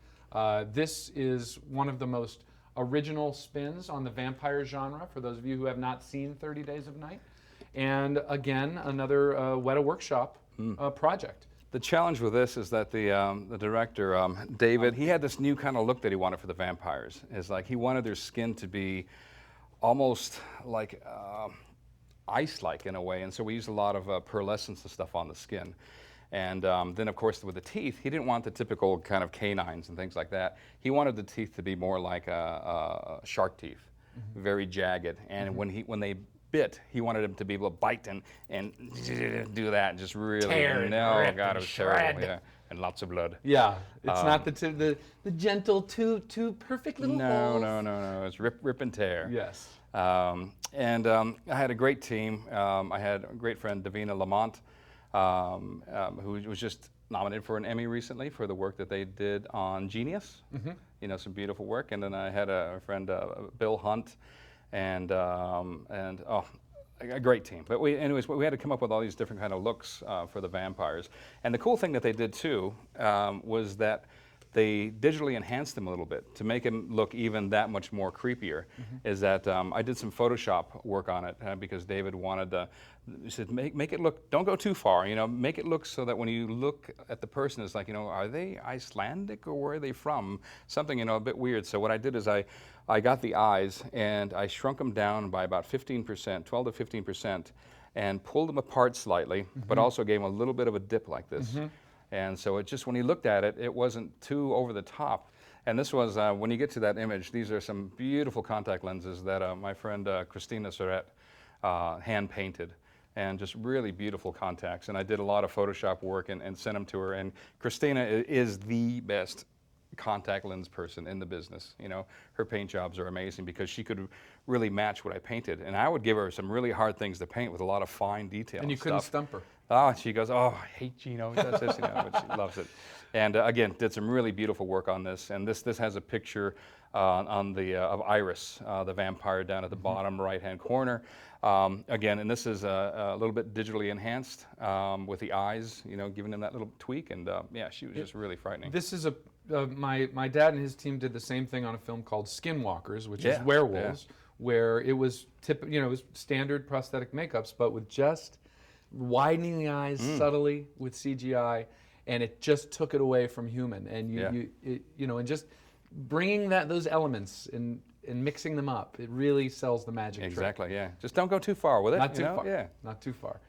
Speaker 1: This is one of the most original spins on the vampire genre, for those of you who have not seen 30 Days of Night. And again, another Weta Workshop project.
Speaker 2: The challenge with this is that the director, David, he had this new kind of look that he wanted for the vampires. It's like he wanted their skin to be almost like ice-like in a way, and so we used a lot of pearlescence and stuff on the skin. And then, of course, with the teeth, he didn't want the typical kind of canines and things like that. He wanted the teeth to be more like shark teeth, very jagged. And when they bit, he wanted him to be able to bite and do that, and just really
Speaker 1: Tear and
Speaker 2: no,
Speaker 1: rip
Speaker 2: God,
Speaker 1: and
Speaker 2: it was terrible.
Speaker 1: shred.
Speaker 2: Yeah, and lots of blood.
Speaker 1: Yeah, it's not the gentle two perfect little holes.
Speaker 2: No. It's rip and tear.
Speaker 1: Yes.
Speaker 2: I had a great team. I had a great friend, Davina Lamont, who was just nominated for an Emmy recently for the work that they did on Genius. You know, some beautiful work. And then I had a friend, Bill Hunt, and oh, a great team. But we had to come up with all these different kind of looks for the vampires. And the cool thing that they did too was that they digitally enhanced them a little bit to make them look even that much more creepier. Is that I did some Photoshop work on it because David wanted he said, make it look, don't go too far, you know, make it look so that when you look at the person, it's like, you know, are they Icelandic or where are they from? Something, you know, a bit weird. So what I did is I got the eyes and I shrunk them down by about 15%, 12 to 15%, and pulled them apart slightly, but also gave them a little bit of a dip like this. And so it just, when he looked at it, it wasn't too over the top. And this was, when you get to that image, these are some beautiful contact lenses that my friend Christina Surratt hand painted. And just really beautiful contacts. And I did a lot of Photoshop work and sent them to her. And Christina is the best contact lens person in the business. You know, her paint jobs are amazing because she could really match what I painted. And I would give her some really hard things to paint with a lot of fine detail.
Speaker 1: And you couldn't stump her.
Speaker 2: Oh, she goes, oh, I hate Gino. That's this, you know, but she loves it. And again, did some really beautiful work on this. And this has a picture on the of Iris, the vampire down at the bottom right-hand corner. Again, and this is a little bit digitally enhanced with the eyes, you know, giving them that little tweak. And yeah, she was just really frightening.
Speaker 1: This is my dad and his team did the same thing on a film called Skinwalkers, which is werewolves, where it was it was standard prosthetic makeups, but with just widening the eyes subtly with CGI, and it just took it away from human. And you know, and just bringing those elements and mixing them up, it really sells the magic trick.
Speaker 2: Exactly, yeah. Just don't go too far with it.
Speaker 1: Not too far. Yeah. Not too far.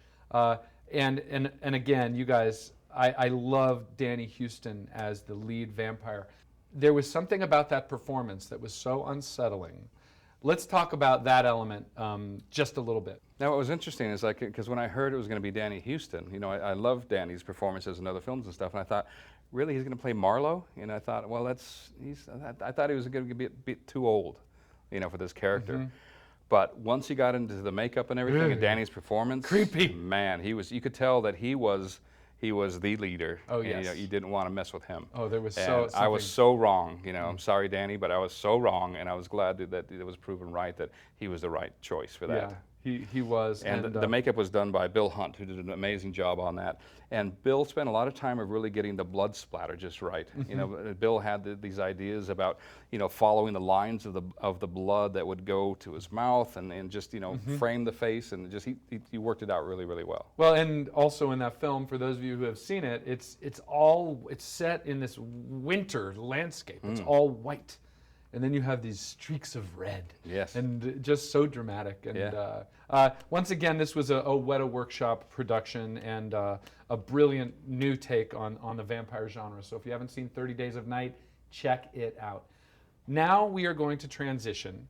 Speaker 1: And again, you guys, I love Danny Huston as the lead vampire. There was something about that performance that was so unsettling. Let's talk about that element just a little bit.
Speaker 2: Now, what was interesting is like, because when I heard it was going to be Danny Huston, you know, I love Danny's performances in other films and stuff, and I thought, really, he's going to play Marlowe? And I thought, well, I thought he was going to be a bit too old, you know, for this character. But once he got into the makeup and everything, and Danny's performance,
Speaker 1: creepy,
Speaker 2: man, you could tell that he was the leader.
Speaker 1: Oh,
Speaker 2: and,
Speaker 1: yes.
Speaker 2: you know, you didn't want to mess with him.
Speaker 1: Oh, there was
Speaker 2: and I was so wrong. You know, I'm sorry, Danny, but I was so wrong, and I was glad that it was proven right that he was the right choice for that.
Speaker 1: Yeah, he was.
Speaker 2: And the makeup was done by Bill Hunt, who did an amazing job on that. And Bill spent a lot of time of really getting the blood splatter just right. You know, Bill had these ideas about, you know, following the lines of the blood that would go to his mouth and just, you know, frame the face, and just he worked it out really, really well.
Speaker 1: Well, and also in that film, for those of you who have seen it, it's set in this winter landscape. It's all white. And then you have these streaks of red.
Speaker 2: Yes.
Speaker 1: And just so dramatic. And once again, this was a Weta Workshop production and a brilliant new take on the vampire genre. So if you haven't seen 30 Days of Night, check it out. Now we are going to transition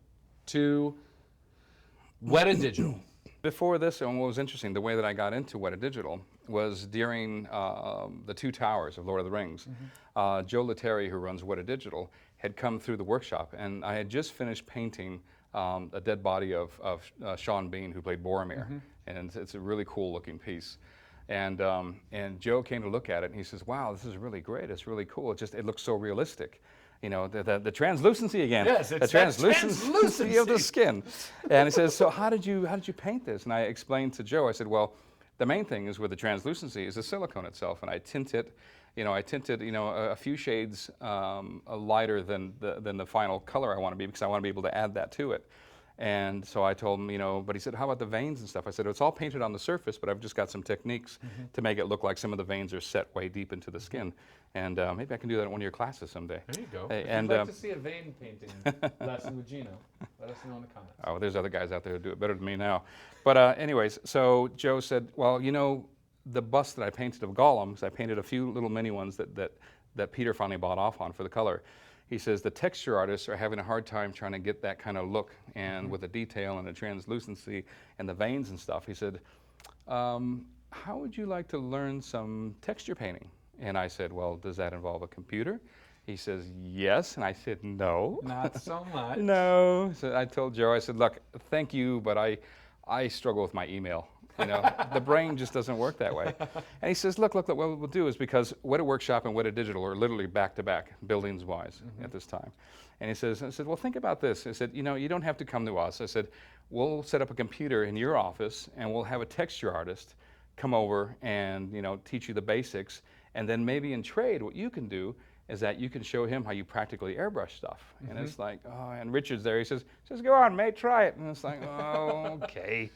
Speaker 1: to Weta Digital.
Speaker 2: Before this, and what was interesting, the way that I got into Weta Digital was during the Two Towers of Lord of the Rings. Joe Lettieri, who runs Weta Digital, had come through the workshop, and I had just finished painting a dead body of Sean Bean, who played Boromir, and it's a really cool looking piece. And Joe came to look at it, and he says, "Wow, this is really great. It's really cool. It looks so realistic." You know, the translucency again.
Speaker 1: Yes, it's
Speaker 2: the translucency of the skin. And he says, "So how did you paint this?" And I explained to Joe. I said, "Well, the main thing is with the translucency is the silicone itself, and I tint it. A few shades lighter than the final color I want to be, because I want to be able to add that to it." And so I told him, you know, but he said, "How about the veins and stuff?" I said, "It's all painted on the surface, but I've just got some techniques to make it look like some of the veins are set way deep into the skin. And maybe I can do that in one of your classes someday."
Speaker 1: There you go.
Speaker 2: Hey,
Speaker 1: if you'd like to see a vein painting lesson with Gino, let us know in the comments.
Speaker 2: Oh, there's other guys out there who do it better than me now. But anyways, so Joe said, "Well, you know, the bust that I painted of Gollum, because I painted a few little mini ones that Peter finally bought off on for the color." He says the texture artists are having a hard time trying to get that kind of look, and with the detail and the translucency and the veins and stuff. He said, "How would you like to learn some texture painting?" And I said, "Well, does that involve a computer?" He says, "Yes." And I said, "No."
Speaker 1: Not so much.
Speaker 2: No. So I told Joe, I said, "Look, thank you, but I struggle with my email." The brain just doesn't work that way. And he says, look, what we'll do is, because Weta Workshop and Weta Digital are literally back-to-back, buildings-wise, at this time. And I said, well, think about this. I said, you don't have to come to us. I said, we'll set up a computer in your office, and we'll have a texture artist come over and, teach you the basics. And then maybe in trade, what you can do is that you can show him how you practically airbrush stuff. And it's like, oh, and Richard's there. He says, go on, mate, try it. And it's like, oh, okay.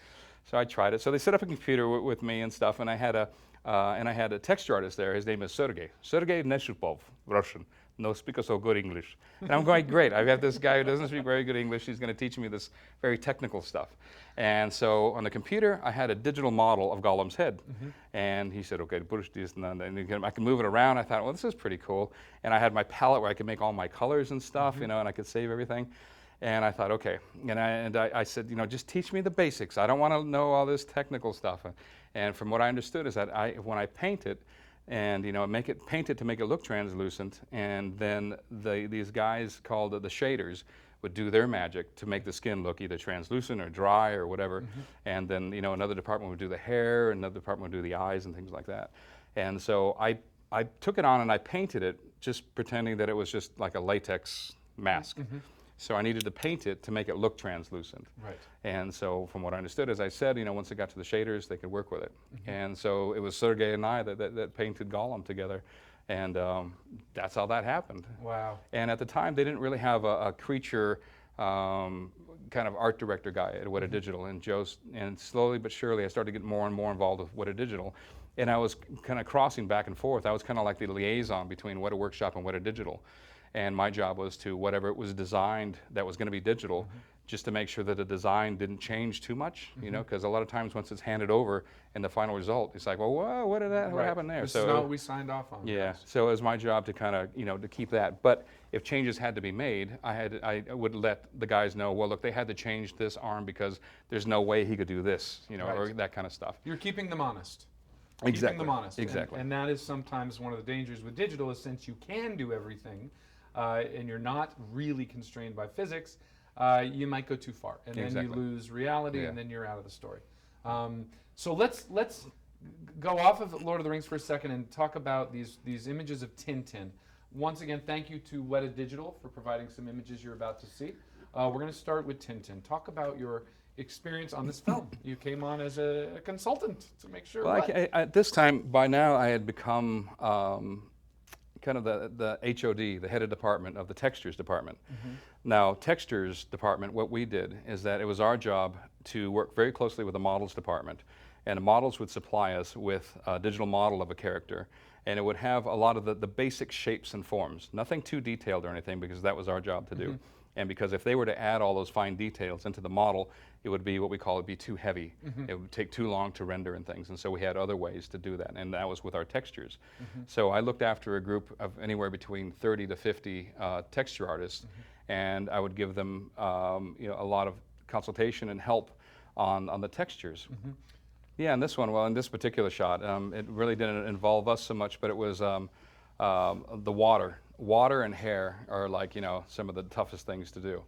Speaker 2: So I tried it. So they set up a computer with me and stuff, and I had a texture artist there. His name is Sergey Neshupov, Russian. No speaker so good English. And I'm going, great. I have this guy who doesn't speak very good English. He's going to teach me this very technical stuff. And so on the computer, I had a digital model of Gollum's head. And he said, okay, push this, and then I can move it around. I thought, well, this is pretty cool. And I had my palette where I could make all my colors and stuff, and I could save everything. And I thought, okay. And I said, just teach me the basics. I don't want to know all this technical stuff. And from what I understood is that when I paint it, and paint it to make it look translucent, and then these guys called the shaders would do their magic to make the skin look either translucent or dry or whatever. And then another department would do the hair, another department would do the eyes and things like that. And so I took it on and I painted it, just pretending that it was just like a latex mask. So I needed to paint it to make it look translucent.
Speaker 1: Right.
Speaker 2: And so from what I understood, as I said, once it got to the shaders, they could work with it. And so it was Sergey and I that painted Gollum together. And that's how that happened.
Speaker 1: Wow.
Speaker 2: And at the time, they didn't really have a creature kind of art director guy at Weta Digital. And slowly but surely, I started to get more and more involved with Weta Digital. And I was kind of crossing back and forth. I was kind of like the liaison between Weta Workshop and Weta Digital. And my job was to, whatever it was designed that was going to be digital, just to make sure that the design didn't change too much, because a lot of times once it's handed over in the final result, it's like, well, whoa, what happened there?
Speaker 1: This is not what we signed off on.
Speaker 2: Yeah, so it was my job to kind of, to keep that. But if changes had to be made, I would let the guys know, well, look, they had to change this arm because there's no way he could do this, or that kind of stuff.
Speaker 1: You're keeping them honest.
Speaker 2: Exactly.
Speaker 1: Keeping them honest.
Speaker 2: Exactly.
Speaker 1: And that is sometimes one of the dangers with digital, is since you can do everything, and you're not really constrained by physics, you might go too far, and then you lose reality, and then you're out of the story. So let's go off of Lord of the Rings for a second and talk about these images of Tintin. Once again, thank you to Weta Digital for providing some images you're about to see. We're going to start with Tintin. Talk about your experience on this film. You came on as a consultant to make sure.
Speaker 2: Well, at this time, by now, I had become kind of the HOD, the head of department of the textures department. Now, textures department, what we did is that it was our job to work very closely with the models department, and the models would supply us with a digital model of a character, and it would have a lot of the basic shapes and forms, nothing too detailed or anything, because that was our job to do. And because if they were to add all those fine details into the model, it would be what we call too heavy. It would take too long to render and things. And so we had other ways to do that, and that was with our textures. So I looked after a group of anywhere between 30 to 50 texture artists, and I would give them a lot of consultation and help on the textures. Yeah, and this one, well, in this particular shot, it really didn't involve us so much, but it was the water. Water and hair are like, some of the toughest things to do.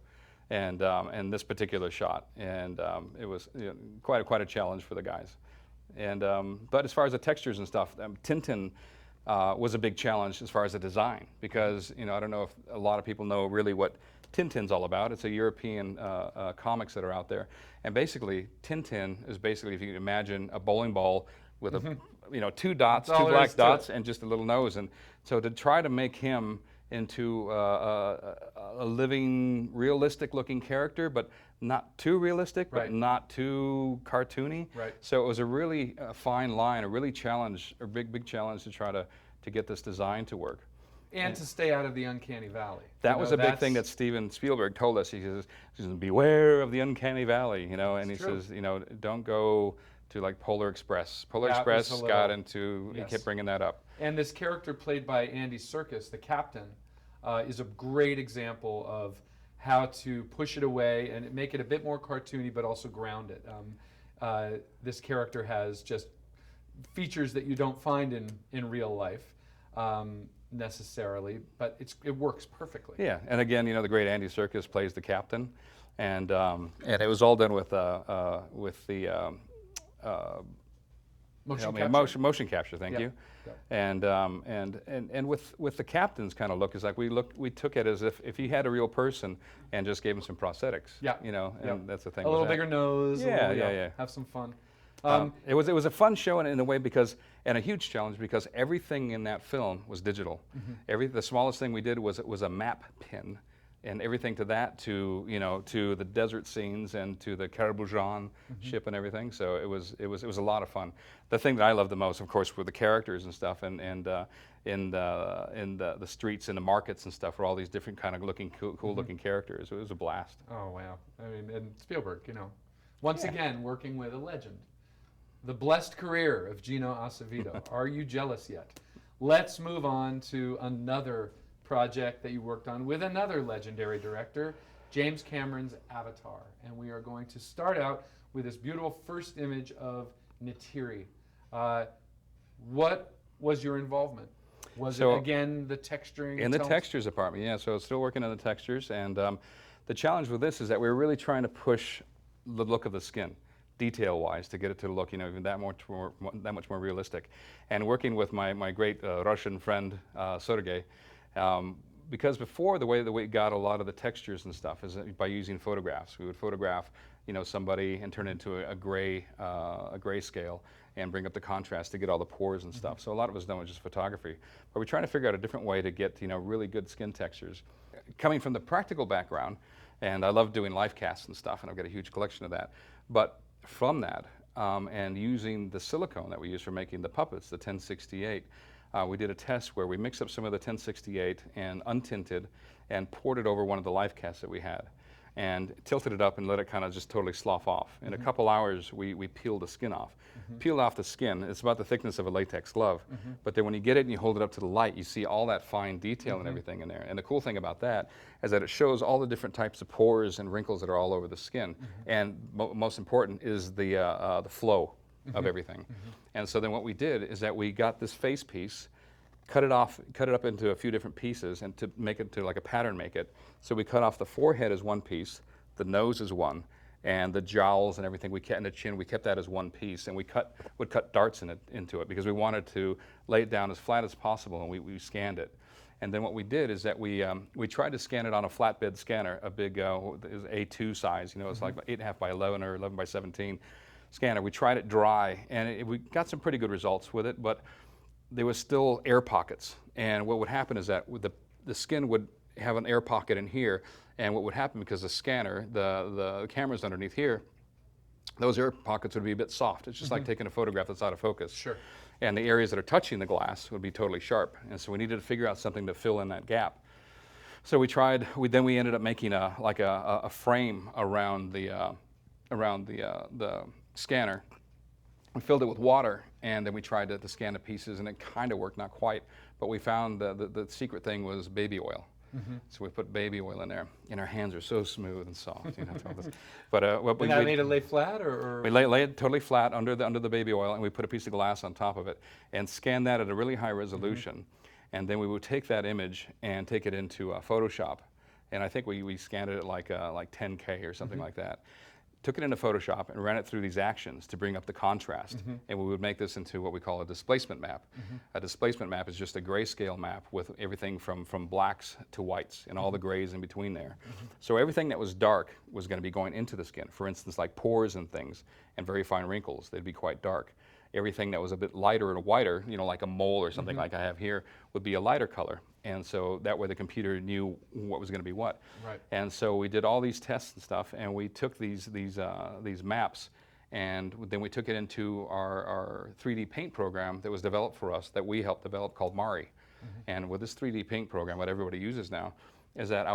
Speaker 2: And this particular shot, and it was quite a challenge for the guys. And but as far as the textures and stuff, Tintin was a big challenge as far as the design, because I don't know if a lot of people know really what Tintin's all about. It's a European comics that are out there, and basically Tintin is basically, if you can imagine a bowling ball with a two dots, two black dots, and just a little nose. And so to try to make him into a living, realistic-looking character, but not too realistic, but not too cartoony. So it was a really fine line, a big challenge to try to get this design to work.
Speaker 1: And to stay out of the uncanny valley.
Speaker 2: That was a big thing that Steven Spielberg told us. He says, beware of the uncanny valley, and he says, don't go to like Polar Express. Polar Express got into, he kept bringing that up.
Speaker 1: And this character played by Andy Serkis, the captain, is a great example of how to push it away and make it a bit more cartoony, but also ground it. This character has just features that you don't find in real life necessarily, but it works perfectly.
Speaker 2: Yeah, and again, the great Andy Serkis plays the captain, and it was all done with the motion capture. Thank you.
Speaker 1: Yep.
Speaker 2: And with the captain's kind of look is like we took it as if he had a real person and just gave him some prosthetics.
Speaker 1: Yeah.
Speaker 2: You know, and that's the thing.
Speaker 1: A little bigger nose.
Speaker 2: Yeah.
Speaker 1: Have some fun.
Speaker 2: It was a fun show in a way and a huge challenge because everything in that film was digital. The smallest thing we did was a map pin, and everything to that to the desert scenes and to the Caribou ship and everything. So it was a lot of fun. The thing that I loved the most, of course, were the characters and stuff, and in the streets and the markets and stuff, were all these different kind of cool looking characters. It was a blast.
Speaker 1: Oh wow! I mean, and Spielberg, once again working with a legend. The blessed career of Gino Acevedo. Are you jealous yet? Let's move on to another project that you worked on with another legendary director, James Cameron's Avatar. And we are going to start out with this beautiful first image of Neytiri. What was your involvement? Was it, again, the texturing?
Speaker 2: In the textures department, yeah. So still working on the textures. And the challenge with this is that we're really trying to push the look of the skin, detail-wise, to get it to look, even that much more realistic. And working with my great Russian friend Sergey, because before the way we got a lot of the textures and stuff is by using photographs. We would photograph, somebody and turn it into a gray scale and bring up the contrast to get all the pores and stuff. So a lot of it was done with just photography. But we're trying to figure out a different way to get really good skin textures. Coming from the practical background, and I love doing life casts and stuff, and I've got a huge collection of that. But from that, and using the silicone that we use for making the puppets, the 1068, we did a test where we mixed up some of the 1068 and untinted and poured it over one of the life casts that we had and tilted it up and let it kind of just totally slough off. In a couple hours, we peeled the skin off. Peeled off the skin, it's about the thickness of a latex glove. But then when you get it and you hold it up to the light, you see all that fine detail and everything in there. And the cool thing about that is that it shows all the different types of pores and wrinkles that are all over the skin. And most important is the flow of everything. And so then what we did is that we got this face piece, cut it up into a few different pieces, and to make it to like a pattern make it. So we cut off the forehead as one piece, the nose is one, and the jowls and everything and the chin, we kept that as one piece, and we would cut darts into it because we wanted to lay it down as flat as possible, and we scanned it. And then what we did is that we tried to scan it on a flatbed scanner, a big A2 size, it's like 8.5 by 11 or 11 by 17 scanner. We tried it dry, and we got some pretty good results with it, but there was still air pockets. And what would happen is that the skin would have an air pocket in here, and what would happen because the scanner, the camera's underneath here, those air pockets would be a bit soft. It's just like taking a photograph that's out of focus.
Speaker 1: Sure.
Speaker 2: And the areas that are touching the glass would be totally sharp. And so we needed to figure out something to fill in that gap. So we ended up making a frame around the scanner. We filled it with water, and then we tried to scan the pieces, and it kind of worked, not quite. But we found the secret thing was baby oil. So we put baby oil in there, and our hands are so smooth and soft. But
Speaker 1: we made it lay flat, or
Speaker 2: we lay it totally flat under the baby oil, and we put a piece of glass on top of it, and scanned that at a really high resolution. And then we would take that image and take it into Photoshop, and I think we scanned it at like 10K or something like that. Took it into Photoshop and ran it through these actions to bring up the contrast. And we would make this into what we call a displacement map. A displacement map is just a grayscale map with everything from blacks to whites and all the grays in between there. So everything that was dark was going to be going into the skin. For instance, like pores and things and very fine wrinkles, they'd be quite dark. Everything that was a bit lighter and whiter, like a mole or something like I have here, would be a lighter color. And so that way the computer knew what was going to be what.
Speaker 1: Right.
Speaker 2: And so we did all these tests and stuff, and we took these maps, and then we took it into our 3D paint program that was developed for us, that we helped develop, called Mari. And with this 3D paint program, what everybody uses now, is that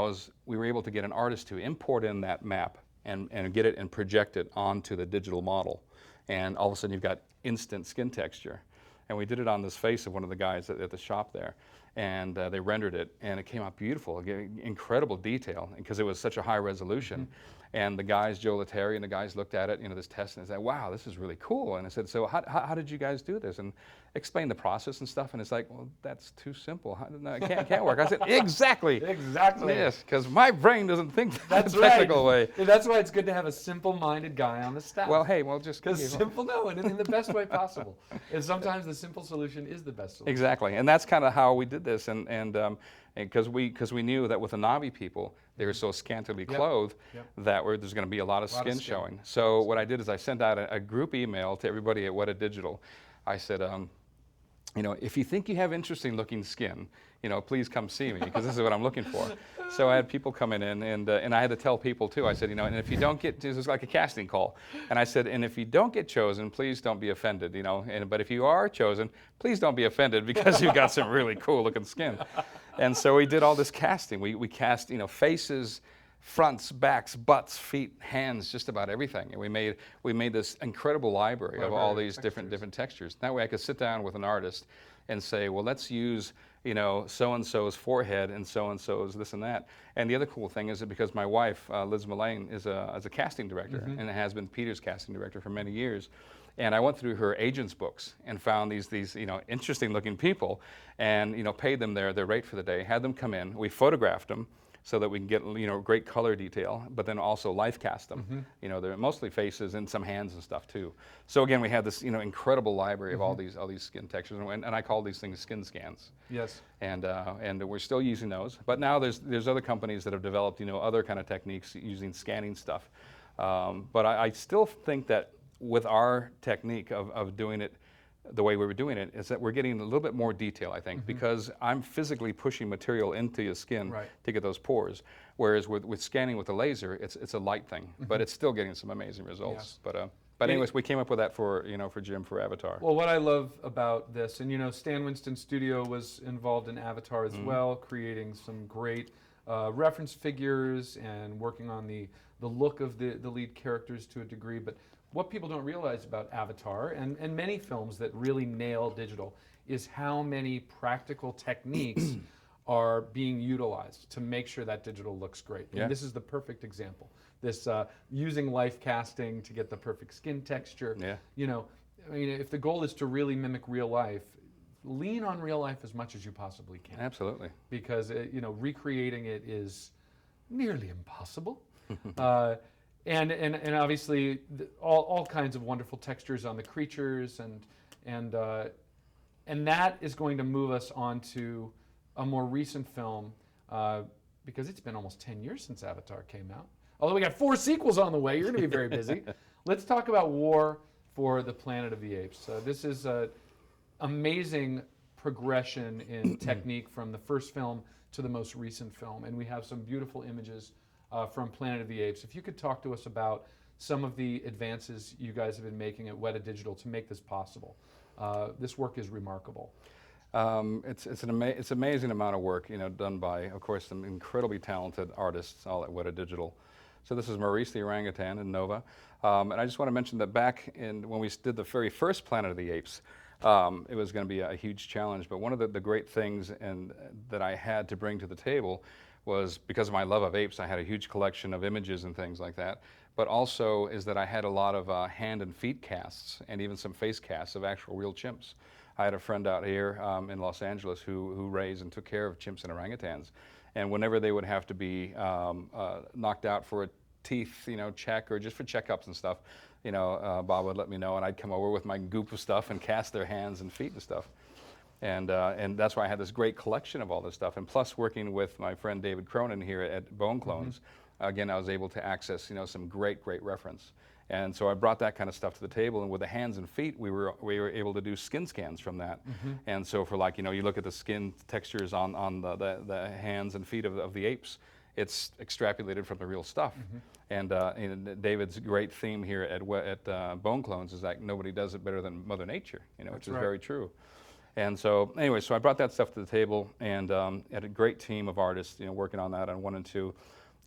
Speaker 2: we were able to get an artist to import in that map and get it and project it onto the digital model. And all of a sudden you've got instant skin texture. And we did it on this face of one of the guys at the shop there. and they rendered it, and it came out beautiful, incredible detail, because it was such a high resolution. And the guys, Joe Lettieri and the guys looked at it, this test, and they said, wow, this is really cool. And I said, so how did you guys do this? And explain the process and stuff. And it's like, well, that's too simple. No, it can't work. I said, exactly.
Speaker 3: Exactly.
Speaker 2: Yes, because my brain doesn't think
Speaker 3: That's
Speaker 2: the technical way.
Speaker 3: That's why it's good to have a simple-minded guy on the staff.
Speaker 2: Well, hey, just
Speaker 3: because simple, no, and in the best way possible. And sometimes the simple solution is the best solution.
Speaker 2: Exactly, and that's kind of how we did this, and because we knew that with the Navi people, they were so scantily clothed that there's going to be a lot of skin showing. So what I did is I sent out a group email to everybody at Weta Digital. I said, if you think you have interesting looking skin, please come see me, because this is what I'm looking for. So I had people coming in, and I had to tell people too. I said, and if you don't get, this was like a casting call, and I said, and if you don't get chosen, please don't be offended, but if you are chosen, please don't be offended, because you've got some really cool looking skin. And so we did all this casting. We cast, faces, fronts, backs, butts, feet, hands, just about everything. And we made this incredible library of all these different textures. That way I could sit down with an artist and say, well, let's use so-and-so's forehead and so-and-so's this and that. And the other cool thing is that because my wife, Liz Mullane, is a casting director and has been Peter's casting director for many years. And I went through her agent's books and found these interesting looking people, and paid them their rate for the day, had them come in, we photographed them so that we can get great color detail, but then also life cast them. They're mostly faces and some hands and stuff too. So again, we had this incredible library of all these skin textures, and I call these things skin scans.
Speaker 3: Yes.
Speaker 2: And we're still using those, but now there's other companies that have developed other kind of techniques using scanning stuff. But I still think that with our technique of doing it the way we were doing it, is that we're getting a little bit more detail, I think, because I'm physically pushing material into your skin to get those pores. Whereas with scanning with the laser, it's a light thing, but it's still getting some amazing results.
Speaker 3: Yes.
Speaker 2: But anyways, we came up with that for Jim for Avatar.
Speaker 3: Well, what I love about this, and Stan Winston's studio was involved in Avatar as well, creating some great reference figures and working on the look of the lead characters to a degree. But what people don't realize about Avatar and many films that really nail digital is how many practical techniques are being utilized to make sure that digital looks great.
Speaker 2: Yeah.
Speaker 3: And this is the perfect example. This using life casting to get the perfect skin texture.
Speaker 2: Yeah.
Speaker 3: If the goal is to really mimic real life, lean on real life as much as you possibly can.
Speaker 2: Absolutely.
Speaker 3: Because recreating it is nearly impossible. And obviously all kinds of wonderful textures on the creatures, and that is going to move us on to a more recent film, because it's been almost 10 years since Avatar came out. Although we got 4 sequels on the way, you're going to be very busy. Let's talk about War for the Planet of the Apes. This is an amazing progression in technique from the first film to the most recent film, and we have some beautiful images from Planet of the Apes. If you could talk to us about some of the advances you guys have been making at Weta Digital to make this possible. This work is remarkable.
Speaker 2: It's an amazing amount of work, done by, of course, some incredibly talented artists all at Weta Digital. So this is Maurice the orangutan in Nova. And I just want to mention that back when we did the very first Planet of the Apes, it was going to be a huge challenge. But one of the great things that I had to bring to the table was, because of my love of apes, I had a huge collection of images and things like that. But also is that I had a lot of hand and feet casts, and even some face casts of actual real chimps. I had a friend out here in Los Angeles who raised and took care of chimps and orangutans. And whenever they would have to be knocked out for a teeth, check, or just for checkups and stuff, Bob would let me know, and I'd come over with my goop of stuff and cast their hands and feet and stuff. And that's why I had this great collection of all this stuff. And plus, working with my friend David Cronin here at Bone Clones, again, I was able to access some great reference. And so I brought that kind of stuff to the table, and with the hands and feet, we were able to do skin scans from that. And so for you look at the skin textures on the hands and feet of the apes, it's extrapolated from the real stuff. And David's great theme here at Bone Clones is that nobody does it better than Mother Nature, which is very true. And so anyway, so I brought that stuff to the table, and had a great team of artists, working on that on 1 and 2.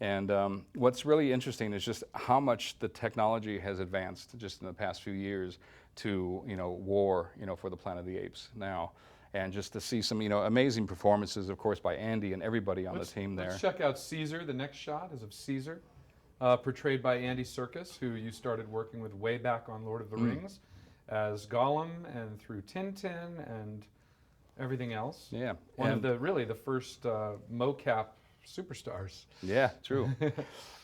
Speaker 2: And what's really interesting is just how much the technology has advanced just in the past few years to, war, for the Planet of the Apes now. and just to see some amazing performances, of course, by Andy and everybody on the team there.
Speaker 3: Let's check out Caesar. The next shot is of Caesar, portrayed by Andy Serkis, who you started working with way back on Lord of the Rings as Gollum, and through Tintin and everything else.
Speaker 2: Yeah,
Speaker 3: One of the first mocap superstars.
Speaker 2: Yeah, true.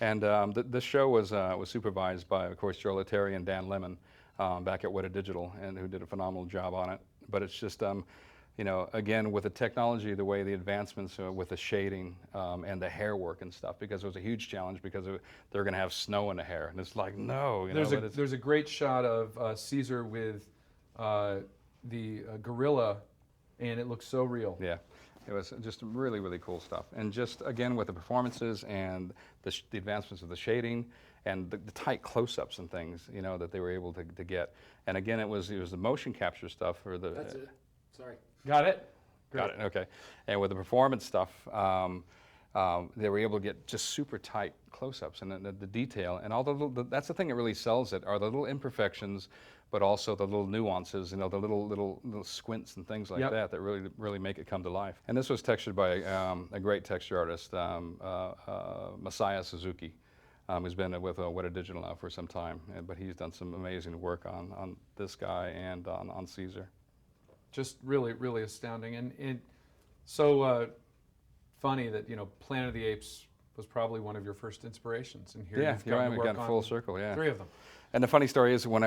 Speaker 2: And the show was supervised by, of course, Joe Letteri and Dan Lemon back at Weta Digital, and who did a phenomenal job on it. But it's just, again, with the technology, the way the advancements with the shading and the hair work and stuff, because it was a huge challenge because they're going to have snow in the hair, and it's like, no.
Speaker 3: There's a great shot of Caesar with the gorilla, and it looks so real.
Speaker 2: Yeah. It was just really, really cool stuff. And just, again, with the performances and the advancements of the shading and the tight close-ups and things, that they were able to get. And again, it was the motion capture stuff.
Speaker 4: That's it. Sorry.
Speaker 3: Got it?
Speaker 2: Got it, okay. And with the performance stuff, they were able to get just super tight close-ups and the detail. And all that's the thing that really sells it, are the little imperfections, but also the little nuances, the little squints and things like that really make it come to life. And this was textured by a great texture artist, Masaya Suzuki, who's been with Weta Digital now for some time, but he's done some amazing work on this guy and on Caesar.
Speaker 3: Just really, really astounding. And so funny that, Planet of the Apes was probably one of your first inspirations. And here you've gotten
Speaker 2: full circle, yeah.
Speaker 3: 3 of them.
Speaker 2: And the funny story is when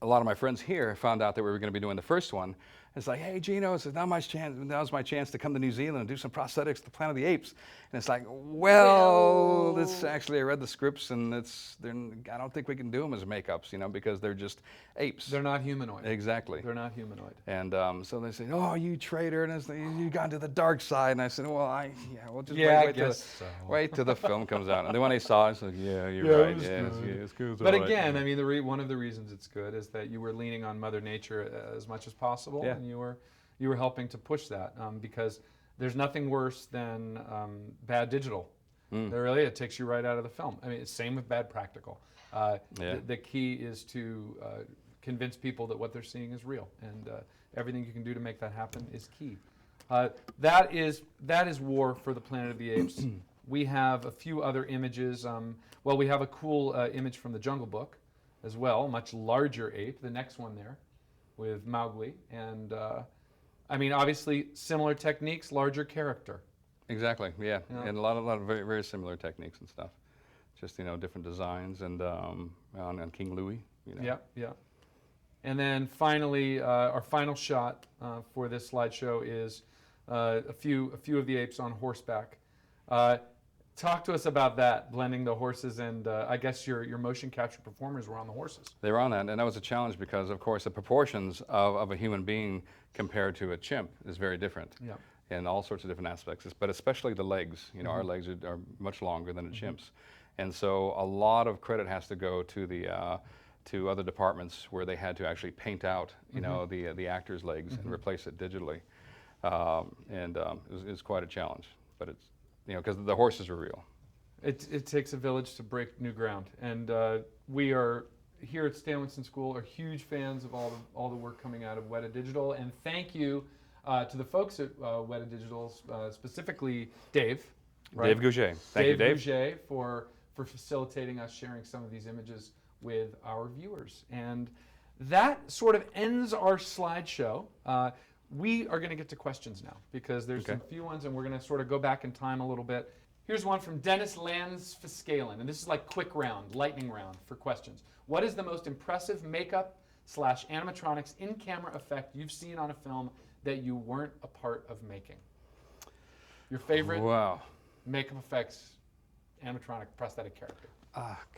Speaker 2: a lot of my friends here found out that we were going to be doing the first one, it's like, hey, Gino, now's my chance to come to New Zealand and do some prosthetics to Planet of the Apes. And it's like, well, this actually, I read the scripts, and I don't think we can do them as makeups, because they're just apes.
Speaker 3: They're not humanoid.
Speaker 2: Exactly.
Speaker 3: They're not humanoid.
Speaker 2: And so they say, oh, you traitor, and you got to the dark side. And I said, well, we'll just wait till the film comes out. And then when they saw it, it's like, yeah, you're right. It's good.
Speaker 3: But again, I mean, one of the reasons it's good is that you were leaning on Mother Nature as much as possible.
Speaker 2: Yeah.
Speaker 3: And you were helping to push that because there's nothing worse than bad digital. Really, it takes you right out of the film. I mean, it's same with bad practical. The key is to convince people that what they're seeing is real, and everything you can do to make that happen is key. That is war for the Planet of the Apes. We have a few other images. We have a cool image from the Jungle Book as well, much larger ape. The next one there, with Mowgli, and I mean, obviously similar techniques, larger character.
Speaker 2: Exactly, yeah. And a lot of very, very similar techniques and stuff. Just different designs, and on King Louis.
Speaker 3: Yeah. And then finally, our final shot for this slideshow is a few of the apes on horseback. Talk to us about that, blending the horses, and I guess your motion capture performers were on the horses.
Speaker 2: They were on that, and that was a challenge because, of course, the proportions of a human being compared to a chimp is very different in all sorts of different aspects, but especially the legs. Our legs are much longer than a chimp's. And so a lot of credit has to go to the to other departments where they had to actually paint out, the actor's legs and replace it digitally. It was quite a challenge, but it's, because the horses are real.
Speaker 3: It takes a village to break new ground, and we are here at Stan Winston School are huge fans of all the work coming out of Weta Digital, and thank you to the folks at Weta Digital, specifically Dave. Right?
Speaker 2: Dave Gouget. Thank you, Dave.
Speaker 3: Gouget for facilitating us sharing some of these images with our viewers. And that sort of ends our slideshow. We are going to get to questions now because there's some few ones, and we're going to sort of go back in time a little bit. Here's one from Dennis Lansfiskalen, and this is like quick round, lightning round for questions. What is the most impressive makeup / animatronics in-camera effect you've seen on a film that you weren't a part of making? Your favorite makeup effects, animatronic, prosthetic character.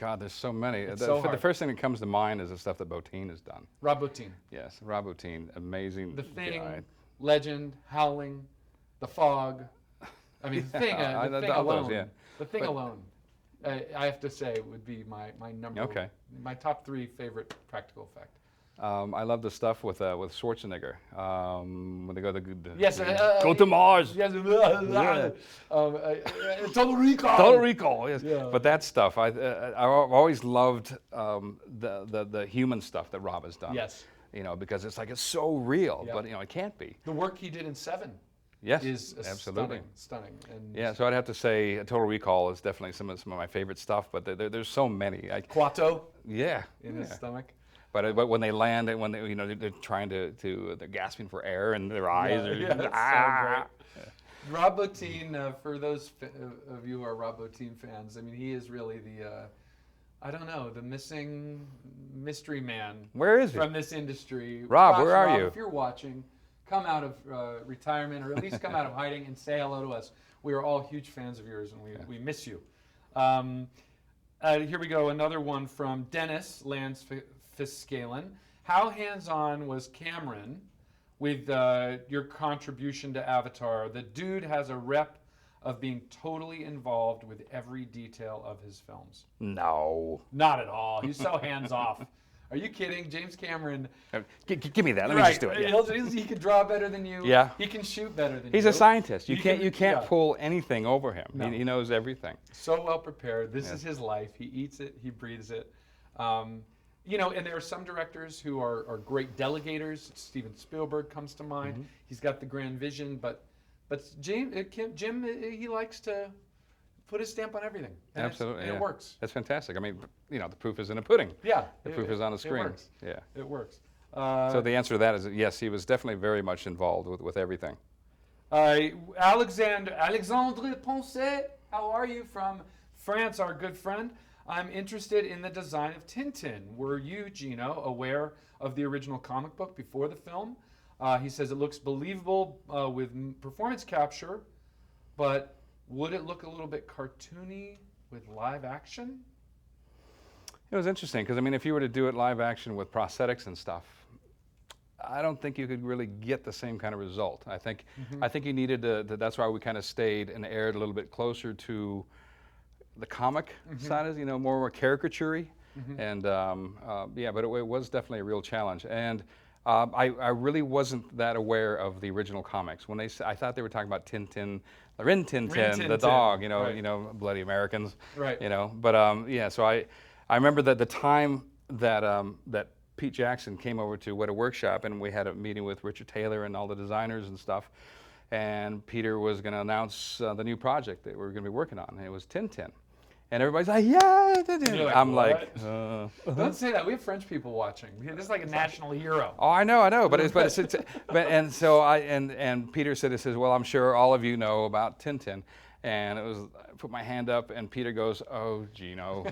Speaker 2: God, there's so many.
Speaker 3: The
Speaker 2: first thing that comes to mind is the stuff that Bottin has done.
Speaker 3: Rob Bottin.
Speaker 2: Yes, Rob Bottin, amazing
Speaker 3: The Thing,
Speaker 2: guy.
Speaker 3: Legend, Howling, The Fog. I mean, The Thing alone. The Thing alone, I have to say, would be my number.
Speaker 2: Okay.
Speaker 3: My top 3 favorite practical effect.
Speaker 2: I love the stuff with Schwarzenegger when they go
Speaker 3: go
Speaker 2: to Mars.
Speaker 3: Yes, Total Recall.
Speaker 2: Total Recall. Yes.
Speaker 3: Yeah.
Speaker 2: But that stuff, I've always loved the human stuff that Rob has done.
Speaker 3: Yes.
Speaker 2: you know, because it's like it's so real,
Speaker 3: Yeah.
Speaker 2: but you know, it can't be.
Speaker 3: The work he did in Seven
Speaker 2: Yes,
Speaker 3: is
Speaker 2: absolutely.
Speaker 3: stunning. And
Speaker 2: Yeah, so I'd have to say Total Recall is definitely some of my favorite stuff, but there's so many.
Speaker 3: Quato
Speaker 2: Yeah.
Speaker 3: in his stomach.
Speaker 2: But when they land and when they, you know, they're trying they're gasping for air and their eyes are
Speaker 3: it's so great. Rob Bottin, for those of you who are Rob Bottin fans, I mean, he is really the I don't know, the missing mystery man.
Speaker 2: Where is he?
Speaker 3: From this industry?
Speaker 2: Rob,
Speaker 3: Gosh,
Speaker 2: where are
Speaker 3: Rob,
Speaker 2: you?
Speaker 3: If you're watching, come out of retirement, or at least come out of hiding and say hello to us. We are all huge fans of yours, and we miss you. Here we go, another one from Dennis Lansfiskalen. How hands-on was Cameron with your contribution to Avatar? The dude has a rep of being totally involved with every detail of his films.
Speaker 2: No.
Speaker 3: Not at all. He's so hands-off. Are you kidding? James Cameron.
Speaker 2: Give me that. Let me just do it. Yeah.
Speaker 3: He can draw better than you.
Speaker 2: Yeah.
Speaker 3: He can shoot better than you.
Speaker 2: He's a scientist. You can't
Speaker 3: yeah.
Speaker 2: pull anything over him.
Speaker 3: No.
Speaker 2: He knows everything.
Speaker 3: So well prepared. This is his life. He eats it. He breathes it. You know, and there are some directors who are great delegators. Steven Spielberg comes to mind.
Speaker 2: Mm-hmm.
Speaker 3: He's got the grand vision, but Jim, he likes to put his stamp on everything. And
Speaker 2: Absolutely,
Speaker 3: it works.
Speaker 2: That's fantastic. I mean, you know, the proof is in the pudding.
Speaker 3: Yeah,
Speaker 2: The proof is on the screen.
Speaker 3: It works.
Speaker 2: Yeah.
Speaker 3: It works.
Speaker 2: So the answer to that is yes, he was definitely very much involved with everything.
Speaker 3: Alexandre Poncet, how are you, from France, our good friend? I'm interested in the design of Tintin. Were you, Gino, aware of the original comic book before the film? He says it looks believable with performance capture, but would it look a little bit cartoony with live action?
Speaker 2: It was interesting because I mean, if you were to do it live action with prosthetics and stuff, I don't think you could really get the same kind of result. I think you needed to. That's why we kind of stayed and aired a little bit closer to the comic side, is more caricature-y, and yeah, but it was definitely a real challenge. And I really wasn't that aware of the original comics when I thought they were talking about Tintin, Rin Tin Tin, the dog,
Speaker 3: right.
Speaker 2: bloody Americans,
Speaker 3: right?
Speaker 2: But yeah, so I remember that the time that Pete Jackson came over to Weta Workshop and we had a meeting with Richard Taylor and all the designers and stuff, and Peter was going to announce the new project that we were going to be working on, and it was Tintin. And everybody's like, yeah.
Speaker 3: Like,
Speaker 2: I'm
Speaker 3: what?
Speaker 2: like,
Speaker 3: Don't say that. We have French people watching. This is like a national hero.
Speaker 2: oh, I know, but and so and Peter says, well, I'm sure all of you know about Tintin, and I put my hand up, and Peter goes, oh, Gino,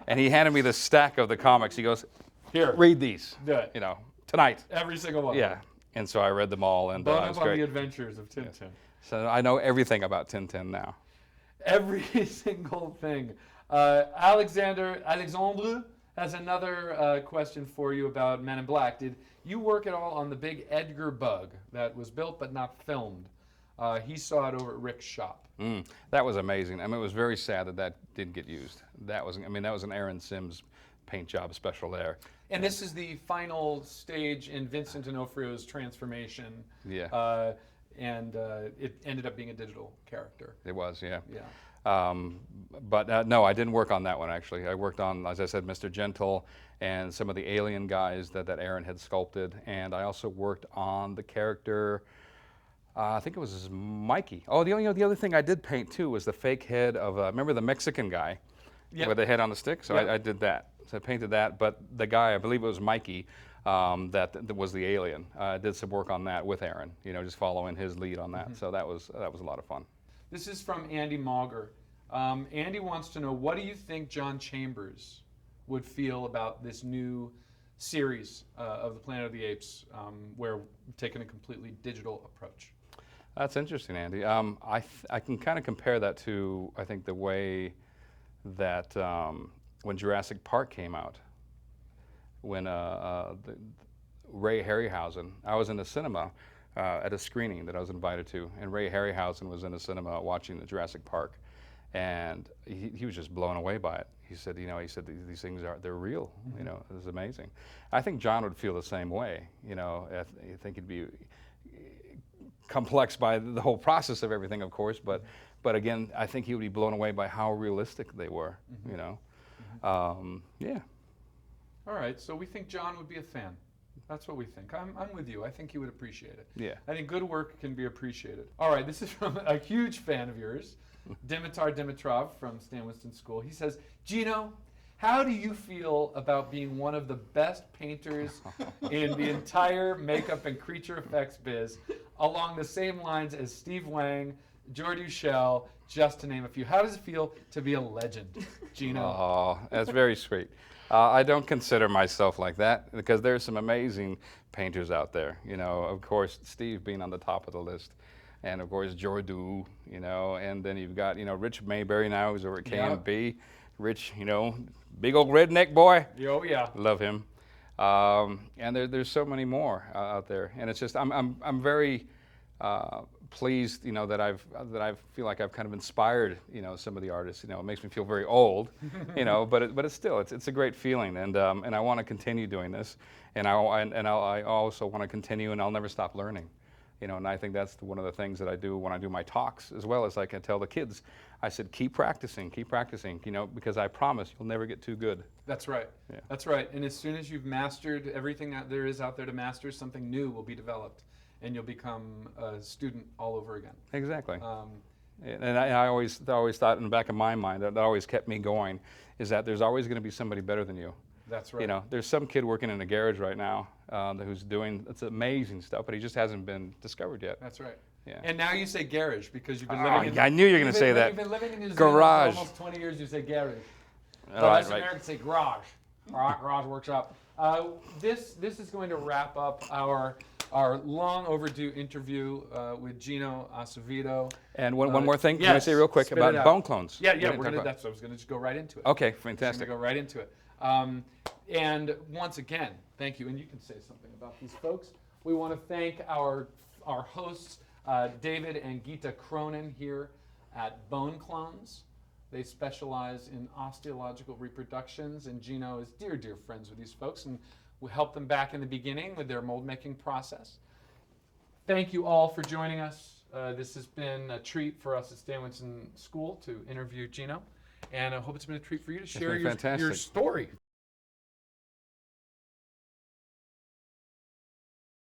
Speaker 2: and he handed me the stack of the comics. He goes,
Speaker 3: here,
Speaker 2: read these,
Speaker 3: do it.
Speaker 2: Tonight.
Speaker 3: Every single one.
Speaker 2: Yeah, and so I read them all, and it
Speaker 3: Bone
Speaker 2: was
Speaker 3: up on
Speaker 2: great.
Speaker 3: the adventures of Tintin.
Speaker 2: Yes. So I know everything about Tintin now.
Speaker 3: Every single thing. Alexandre has another question for you about Men in Black. Did you work at all on the big Edgar bug that was built but not filmed? He saw it over at Rick's shop.
Speaker 2: That was amazing. I mean, it was very sad that didn't get used. That was an Aaron Sims paint job special there.
Speaker 3: And this is the final stage in Vincent D'Onofrio's transformation.
Speaker 2: Yeah.
Speaker 3: And it ended up being a digital character.
Speaker 2: It was, yeah.
Speaker 3: Yeah.
Speaker 2: But no, I didn't work on that one, actually. I worked on, as I said, Mr. Gentle and some of the alien guys that Aaron had sculpted. And I also worked on the character, I think it was Mikey. Oh, the other thing I did paint, too, was the fake head of, remember the Mexican guy with the head on the stick? So I did that. So I painted that. But the guy, I believe it was Mikey, that was the alien. I did some work on that with Aaron, just following his lead on that. So that was a lot of fun.
Speaker 3: This is from Andy Mauger. Andy wants to know, what do you think John Chambers would feel about this new series of the Planet of the Apes, where we've taken a completely digital approach?
Speaker 2: That's interesting, Andy. I can kind of compare that to, I think, the way that when Jurassic Park came out, when Ray Harryhausen, I was in the cinema at a screening that I was invited to, and Ray Harryhausen was in the cinema watching the Jurassic Park, and he was just blown away by it. He said, these things they're real. It was amazing. I think John would feel the same way. I think it'd be complex by the whole process of everything, of course, but again, I think he would be blown away by how realistic they were. Yeah.
Speaker 3: All right, so we think John would be a fan. That's what we think. I'm with you. I think you would appreciate it.
Speaker 2: Yeah.
Speaker 3: I think good work can be appreciated. All right, this is from a huge fan of yours, Dimitar Dimitrov from Stan Winston School. He says, Gino, how do you feel about being one of the best painters in the entire makeup and creature effects biz, along the same lines as Steve Wang, Jordi Ushell, just to name a few? How does it feel to be a legend, Gino?
Speaker 2: Oh, that's very sweet. I don't consider myself like that because there's some amazing painters out there. You know, of course, Steve being on the top of the list, and of course Jordu. You know, and then you've got Rich Mayberry now who's over at KMB. Rich, big old redneck boy.
Speaker 3: Oh yeah.
Speaker 2: Love him. And there's so many more out there, and it's just I'm very pleased, that I feel like I've kind of inspired, some of the artists. It makes me feel very old, but it's still it's a great feeling, and I want to continue doing this, and I also want to continue, and I'll never stop learning, and I think that's one of the things that I do when I do my talks, as well as I can tell the kids. I said, keep practicing, because I promise you'll never get too good.
Speaker 3: That's right.
Speaker 2: Yeah.
Speaker 3: That's right. And as soon as you've mastered everything that there is out there to master, something new will be developed, and you'll become a student all over again.
Speaker 2: Exactly. And I always thought in the back of my mind that always kept me going is that there's always going to be somebody better than you.
Speaker 3: That's right.
Speaker 2: There's some kid working in a garage right now who's doing it's amazing stuff, but he just hasn't been discovered yet.
Speaker 3: That's right.
Speaker 2: Yeah.
Speaker 3: And now you say garage because you've been living in.
Speaker 2: I knew you were going to say that.
Speaker 3: You've been living in New Zealand
Speaker 2: Garage.
Speaker 3: for almost 20 years. You say garage.
Speaker 2: All
Speaker 3: But
Speaker 2: right,
Speaker 3: us
Speaker 2: right.
Speaker 3: Americans say garage. Garage workshop. This is going to wrap up our long overdue interview with Gino Acevedo.
Speaker 2: And one more thing,
Speaker 3: yes,
Speaker 2: can I say real quick
Speaker 3: spit
Speaker 2: about
Speaker 3: it out.
Speaker 2: bone clones?
Speaker 3: Yeah,
Speaker 2: We didn't
Speaker 3: we're
Speaker 2: talk
Speaker 3: gonna.
Speaker 2: about-
Speaker 3: That's what I was gonna just go right into it.
Speaker 2: Okay,
Speaker 3: Just
Speaker 2: fantastic.
Speaker 3: gonna go right into it. And once again, thank you. And you can say something about these folks. We want to thank our hosts, David and Gita Cronin here at Bone Clones. They specialize in osteological reproductions, and Gino is dear, dear friends with these folks, and we helped them back in the beginning with their mold making process. Thank you all for joining us. This has been a treat for us at Stan Winston School to interview Gino, and I hope it's been a treat for you to share
Speaker 2: been
Speaker 3: your
Speaker 2: fantastic.
Speaker 3: story.